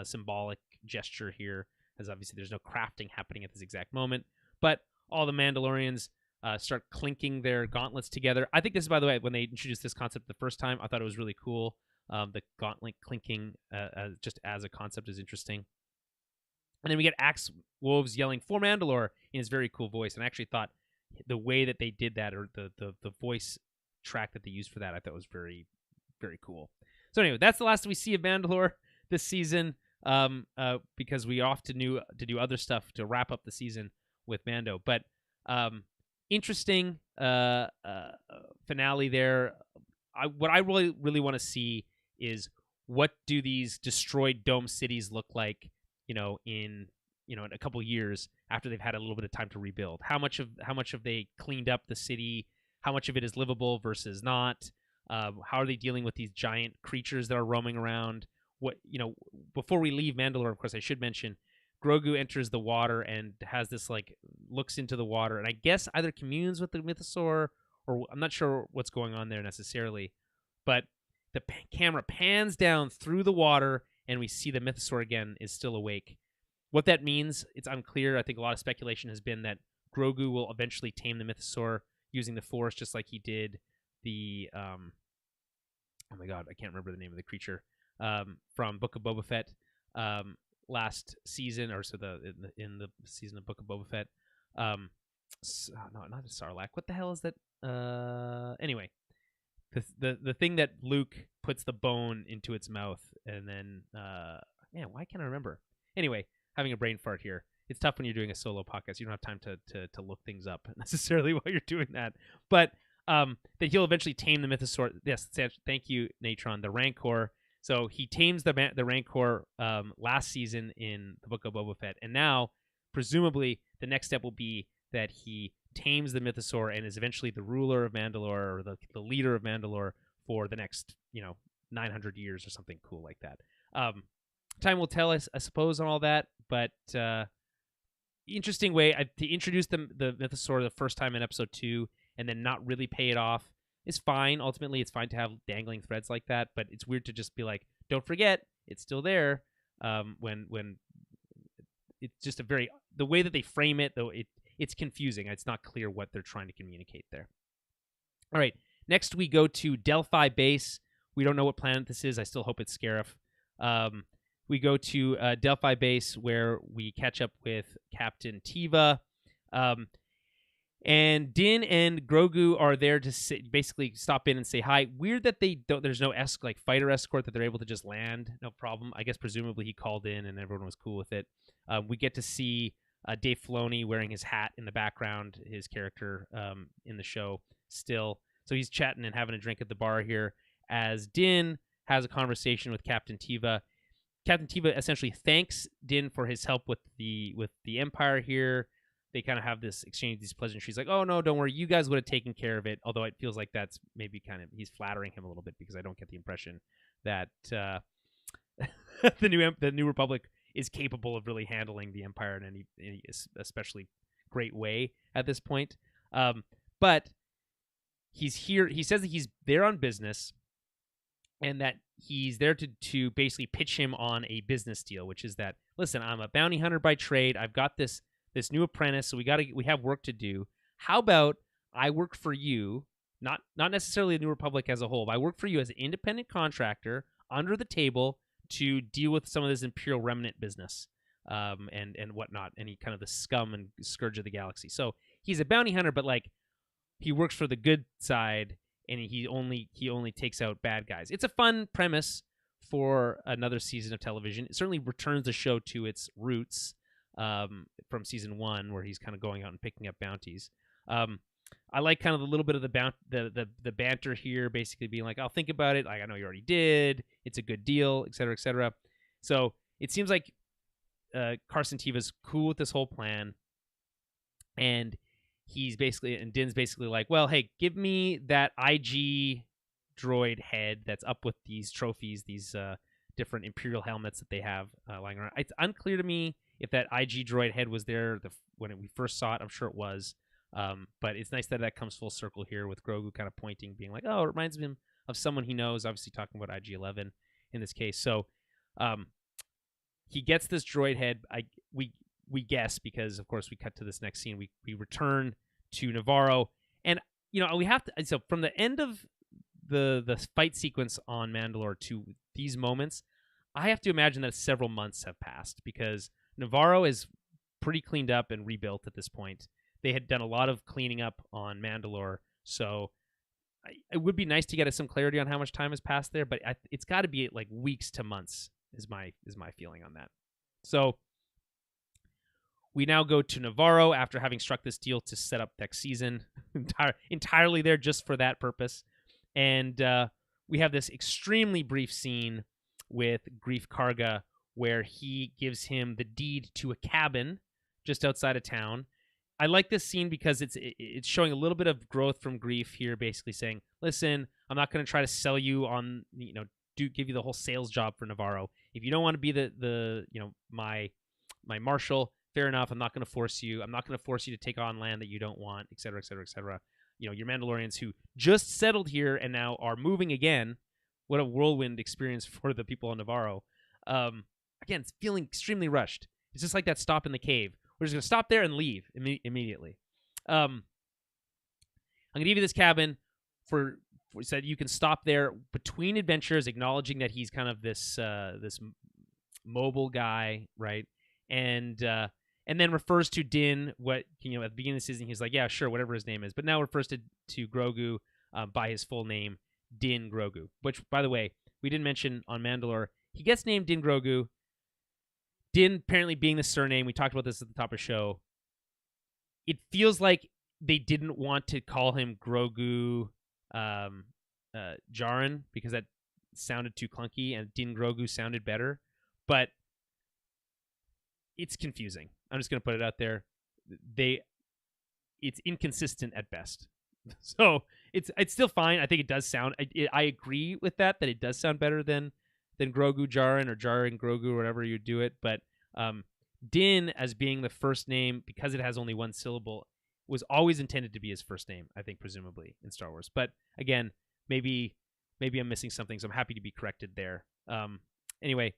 symbolic gesture here, as obviously there's no crafting happening at this exact moment. But all the Mandalorians start clinking their gauntlets together. I think this is, by the way, when they introduced this concept the first time, I thought it was really cool. The gauntlet clinking just as a concept is interesting. And then we get Axe Woves yelling for Mandalore in his very cool voice. And I actually thought the way that they did that, or the voice track that they used for that, I thought was very, very cool. So anyway, that's the last we see of Mandalore this season, because we off to do other stuff to wrap up the season with Mando. But interesting finale there. What I really, really want to see is, what do these destroyed dome cities look like, in a couple years after they've had a little bit of time to rebuild? How much have they cleaned up the city? How much of it is livable versus not? How are they dealing with these giant creatures that are roaming around? Before we leave Mandalore, of course, I should mention, Grogu enters the water and has this, looks into the water, and I guess either communes with the mythosaur, or I'm not sure what's going on there necessarily, but the camera pans down through the water, and we see the mythosaur again is still awake. What that means, it's unclear. I think a lot of speculation has been that Grogu will eventually tame the mythosaur using the Force, just like he did the oh my god, I can't remember the name of the creature from Book of Boba Fett last season, or so in the season of Book of Boba Fett. No, not a Sarlacc. What the hell is that? Anyway, the thing that Luke puts the bone into its mouth, and then why can't I remember? Anyway, having a brain fart here. It's tough when you're doing a solo podcast. You don't have time to look things up necessarily while you're doing that. But that he'll eventually tame the mythosaur. Yes, thank you, Natron. The Rancor. So he tames the Rancor last season in the Book of Boba Fett, and now presumably the next step will be that he tames the mythosaur and is eventually the ruler of Mandalore, or the leader of Mandalore for the next 900 years or something cool like that. Time will tell us, I suppose, on all that, but interesting way to introduce the mythosaur the first time in episode 2 and then not really pay it off is fine. Ultimately, it's fine to have dangling threads like that, but it's weird to just be like, don't forget, it's still there, when it's just the way that they frame it, though, it's confusing. It's not clear what they're trying to communicate there. All right, next we go to Delphi Base. We don't know what planet this is. I still hope it's Scarif. We go to Delphi Base, where we catch up with Captain Teva. And Din and Grogu are there to basically stop in and say hi. Weird that there's no fighter escort that they're able to just land, no problem. I guess presumably he called in and everyone was cool with it. We get to see Dave Filoni wearing his hat in the background, his character in the show still. So he's chatting and having a drink at the bar here as Din has a conversation with Captain Teva. Captain Teva essentially thanks Din for his help with the Empire here. They kind of have this exchange, these pleasantries, like, "Oh no, don't worry, you guys would have taken care of it." Although it feels like that's maybe kind of he's flattering him a little bit because I don't get the impression that the New Republic is capable of really handling the Empire in any especially great way at this point. But he's here. He says that he's there on business, and that he's there to basically pitch him on a business deal, which is that, listen, I'm a bounty hunter by trade. I've got this new apprentice, so we have work to do. How about I work for you, not necessarily the New Republic as a whole, but I work for you as an independent contractor under the table to deal with some of this Imperial remnant business and whatnot, any kind of the scum and scourge of the galaxy. So he's a bounty hunter, but like he works for the good side, and he only takes out bad guys. It's a fun premise for another season of television. It certainly returns the show to its roots from season 1, where he's kind of going out and picking up bounties. I like kind of a little bit of the banter here, basically being like, "I'll think about it. Like, I know you already did. It's a good deal, et cetera, et cetera." So it seems like Carson Teva's cool with this whole plan, and Din's basically like, "Well, hey, give me that IG droid head that's up with these trophies, these different Imperial helmets that they have lying around." It's unclear to me if that IG droid head was there when we first saw it. I'm sure it was. But it's nice that comes full circle here with Grogu kind of pointing, being like, "Oh, it reminds him of someone he knows," obviously talking about IG-11 in this case. So he gets this droid head. We guess, because of course we cut to this next scene. We return to Navarro, and we have to. So from the end of the fight sequence on Mandalore to these moments, I have to imagine that several months have passed, because Navarro is pretty cleaned up and rebuilt at this point. They had done a lot of cleaning up on Mandalore, so it would be nice to get some clarity on how much time has passed there. But it's got to be like weeks to months is my feeling on that. So we now go to Navarro after having struck this deal to set up next season, entirely there just for that purpose. And we have this extremely brief scene with Greef Karga, where he gives him the deed to a cabin just outside of town. I like this scene because it's showing a little bit of growth from Greef here, basically saying, "Listen, I'm not going to try to sell you on, give you the whole sales job for Navarro. If you don't want to be my marshal, fair enough. I'm not going to force you. I'm not going to force you to take on land that you don't want, et cetera, et cetera, et cetera. You're Mandalorians who just settled here and now are moving again. What a whirlwind experience for the people on Navarro. Again, it's feeling extremely rushed. It's just like that stop in the cave. We're just going to stop there and leave immediately. I'm going to give you this cabin so that you can stop there between adventures, acknowledging that he's kind of this mobile guy, right? And then refers to Din, at the beginning of the season, he's like, "Yeah, sure, whatever his name is." But now refers to Grogu by his full name, Din Grogu. Which, by the way, we didn't mention on Mandalore. He gets named Din Grogu. Din apparently being the surname. We talked about this at the top of the show. It feels like they didn't want to call him Grogu Jaren because that sounded too clunky, and Din Grogu sounded better. But it's confusing. I'm just going to put it out there. It's inconsistent at best. So it's still fine. I think it does sound. I agree with that it does sound better than Grogu Jaren or Jaren Grogu or whatever you do it. But Din, as being the first name, because it has only one syllable, was always intended to be his first name, I think, presumably, in Star Wars. But again, maybe I'm missing something, so I'm happy to be corrected there. Anyway,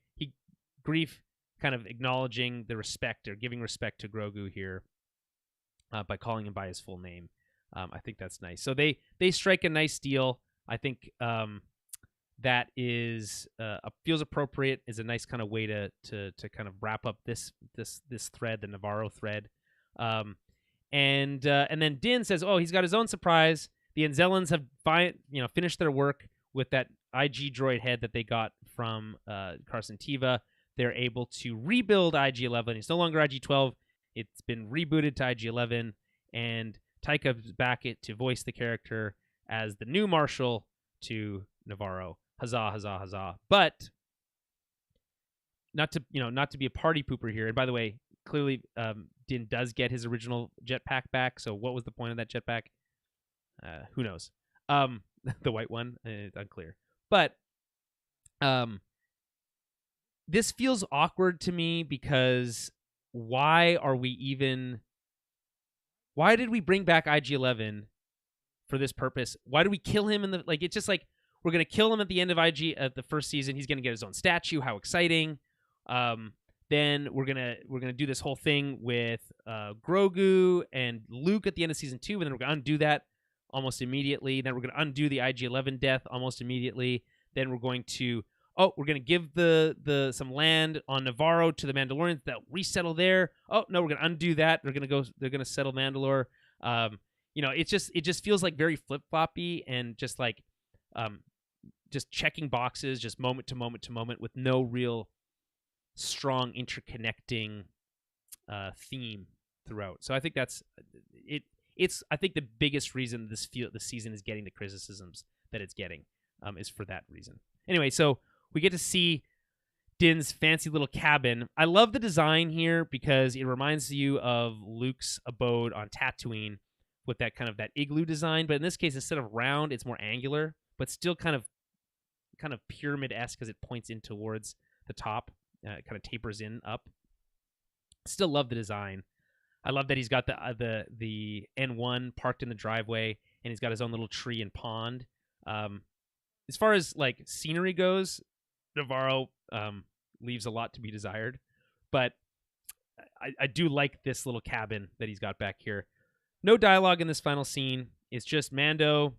Greef kind of acknowledging the respect or giving respect to Grogu here by calling him by his full name. I think that's nice. So they strike a nice deal. I think that is feels appropriate. Is a nice kind of way to kind of wrap up this thread, the Navarro thread. And then Din says, "Oh, he's got his own surprise. The Anzellans have finished their work with that IG droid head that they got from Carson Teva. They're able to rebuild IG-11. It's no longer IG-12. It's been rebooted to IG-11, and Taika's back to voice the character as the new Marshal to Navarro. Huzzah, huzzah, huzzah! But not to be a party pooper here. And by the way, clearly, Din does get his original jetpack back. So what was the point of that jetpack? Who knows? The white one, it's unclear. But this feels awkward to me because why did we bring back IG-11 for this purpose? Why do we kill him it's just like we're going to kill him at the end of IG at the first season. He's going to get his own statue. How exciting. Then we're gonna do this whole thing with Grogu and Luke at the end of season 2, and then we're gonna undo that almost immediately. Then we're gonna undo the IG-11 death almost immediately. Then we're going to give the some land on Navarro to the Mandalorians. They'll resettle there. Oh no, we're gonna undo that. They're gonna settle Mandalore. It just feels like very flip floppy and just like just checking boxes, just moment to moment to moment with no real strong interconnecting theme throughout. So I think that's it. It's I think the biggest reason this season is getting the criticisms that it's getting is for that reason. Anyway, so we get to see Din's fancy little cabin. I love the design here because it reminds you of Luke's abode on Tatooine with that kind of that igloo design. But in this case, instead of round, it's more angular, but still kind of pyramid-esque because it points in towards the top. Kind of tapers in up. Still love the design. I love that he's got the N1 parked in the driveway, and he's got his own little tree and pond. As far as like scenery goes, Navarro leaves a lot to be desired, but I do like this little cabin that he's got back here. No dialogue in this final scene. It's just Mando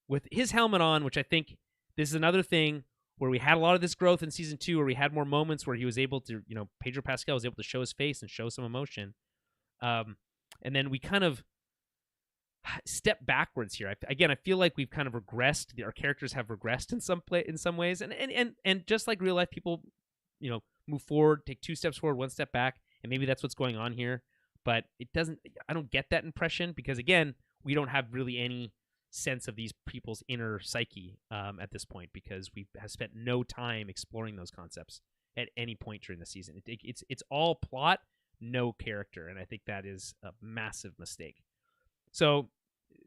with his helmet on, which I think this is another thing where we had a lot of this growth in season 2, where we had more moments where he was able to, Pedro Pascal was able to show his face and show some emotion. And then we kind of step backwards here. I feel like we've kind of regressed. Our characters have regressed in some ways. And just like real life, people, move forward, take 2 steps forward, 1 step back. And maybe that's what's going on here. But I don't get that impression because, again, we don't have really any sense of these people's inner psyche at this point because we have spent no time exploring those concepts at any point during the season. It's all plot, no character, and I think that is a massive mistake. So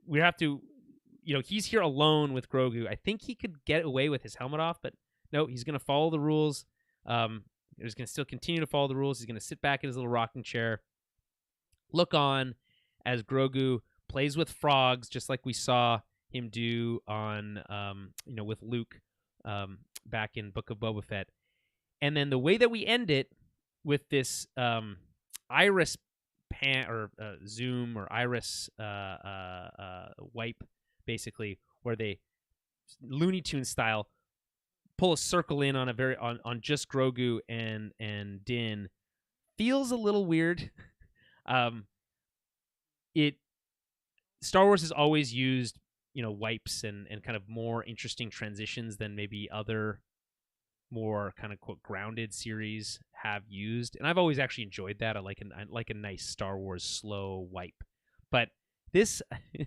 we have to, he's here alone with Grogu. I think he could get away with his helmet off, but no, he's going to follow the rules. He's going to still continue to follow the rules. He's going to sit back in his little rocking chair, look on as Grogu plays with frogs, just like we saw him do on, with Luke back in Book of Boba Fett. And then the way that we end it with this iris zoom or iris wipe, basically, where they Looney Tunes style pull a circle in on on just Grogu and Din, feels a little weird. Star Wars has always used, wipes and kind of more interesting transitions than maybe other more kind of quote grounded series have used, and I've always actually enjoyed that. I like a nice Star Wars slow wipe, but this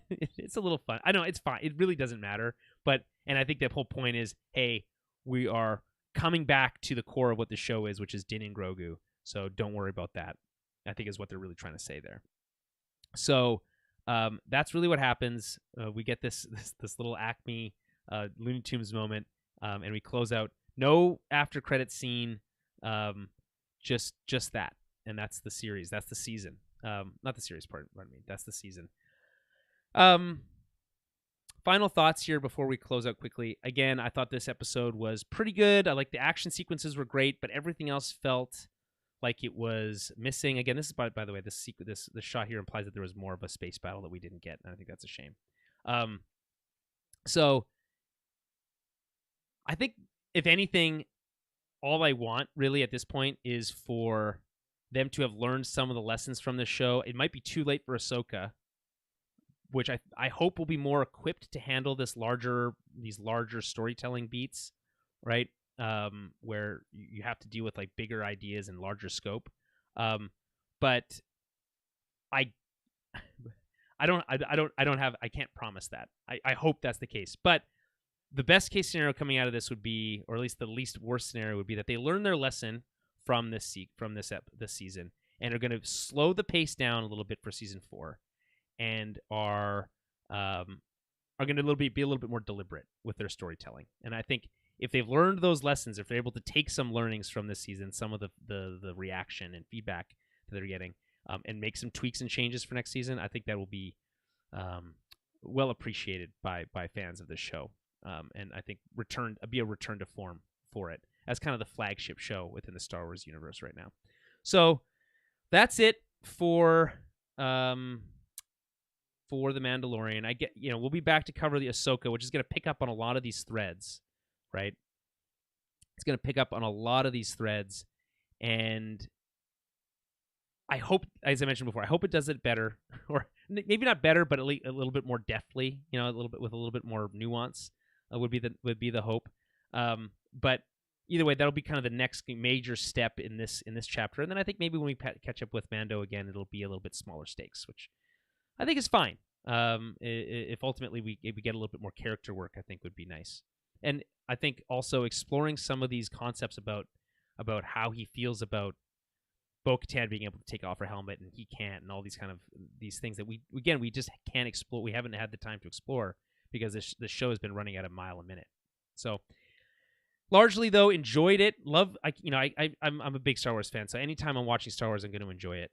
it's a little fun. I know it's fine. It really doesn't matter, and I think the whole point is, hey, we are coming back to the core of what the show is, which is Din and Grogu. So don't worry about that. I think is what they're really trying to say there. So. That's really what happens. We get this little Acme Looney Tunes moment, and we close out. No after credit scene, just that, and that's the series. That's the season. Not the series part. Pardon me. That's the season. Final thoughts here before we close out quickly. Again, I thought this episode was pretty good. I like the action sequences were great, but everything else felt like it was missing. Again, this is by the way, this shot here implies that there was more of a space battle that we didn't get, and I think that's a shame. So I think if anything, all I want really at this point is for them to have learned some of the lessons from this show. It might be too late for Ahsoka, which I hope will be more equipped to handle these larger storytelling beats, right? Where you have to deal with like bigger ideas and larger scope. But I can't promise that. I hope that's the case. But the best case scenario coming out of this would be, or at least the least worst scenario would be, that they learn their lesson from this season and are going to slow the pace down a little bit for season 4, and are going to be a little bit more deliberate with their storytelling. And I think if they've learned those lessons, if they're able to take some learnings from this season, some of the reaction and feedback that they're getting, and make some tweaks and changes for next season, I think that will be well appreciated by fans of this show. And I think be a return to form for it as kind of the flagship show within the Star Wars universe right now. So that's it for The Mandalorian. We'll be back to cover the Ahsoka, which is going to pick up on a lot of these threads, right? It's going to pick up on a lot of these threads, and I hope, as I mentioned before, I hope it does it better, or maybe not better, but at least a little bit more deftly. A little bit more nuance would be the hope. But either way, that'll be kind of the next major step in this chapter. And then I think maybe when we catch up with Mando again, it'll be a little bit smaller stakes, which I think is fine. If ultimately we get a little bit more character work, I think would be nice. And I think also exploring some of these concepts about how he feels about Bo-Katan being able to take off her helmet and he can't, and all these kind of these things that we just can't explore. We haven't had the time to explore because the show has been running at a mile a minute. So largely though, enjoyed it. I'm a big Star Wars fan, so anytime I'm watching Star Wars, I'm going to enjoy it.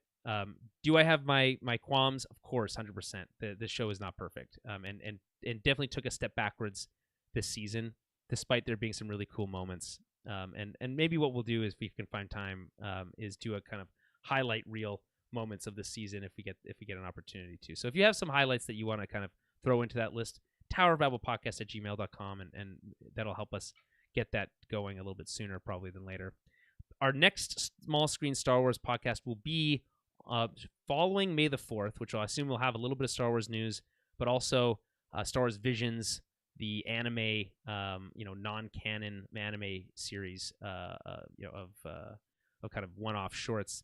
Do I have my qualms? Of course, 100%. The show is not perfect, and definitely took a step backwards this season, despite there being some really cool moments. And maybe what we'll do is, if we can find time, is do a kind of highlight reel moments of the season if we get an opportunity to. So if you have some highlights that you want to kind of throw into that list, towerofbabelpodcast@gmail.com, and that'll help us get that going a little bit sooner probably than later. Our next small screen Star Wars podcast will be following May the 4th, which I assume will have a little bit of Star Wars news, but also Star Wars Visions, the anime, non-canon anime series, of kind of one-off shorts,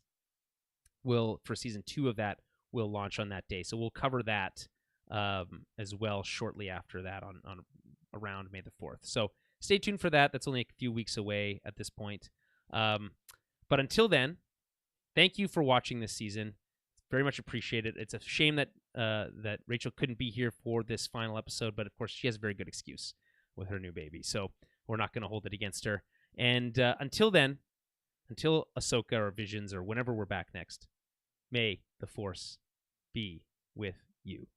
for season 2 of that will launch on that day. So we'll cover that as well shortly after that on around May the 4th. So stay tuned for that. That's only a few weeks away at this point. But until then, thank you for watching this season. Very much appreciate it. It's a shame that that Rachel couldn't be here for this final episode, but of course she has a very good excuse with her new baby, so we're not going to hold it against her. And until then, until Ahsoka or Visions or whenever we're back next, may the Force be with you.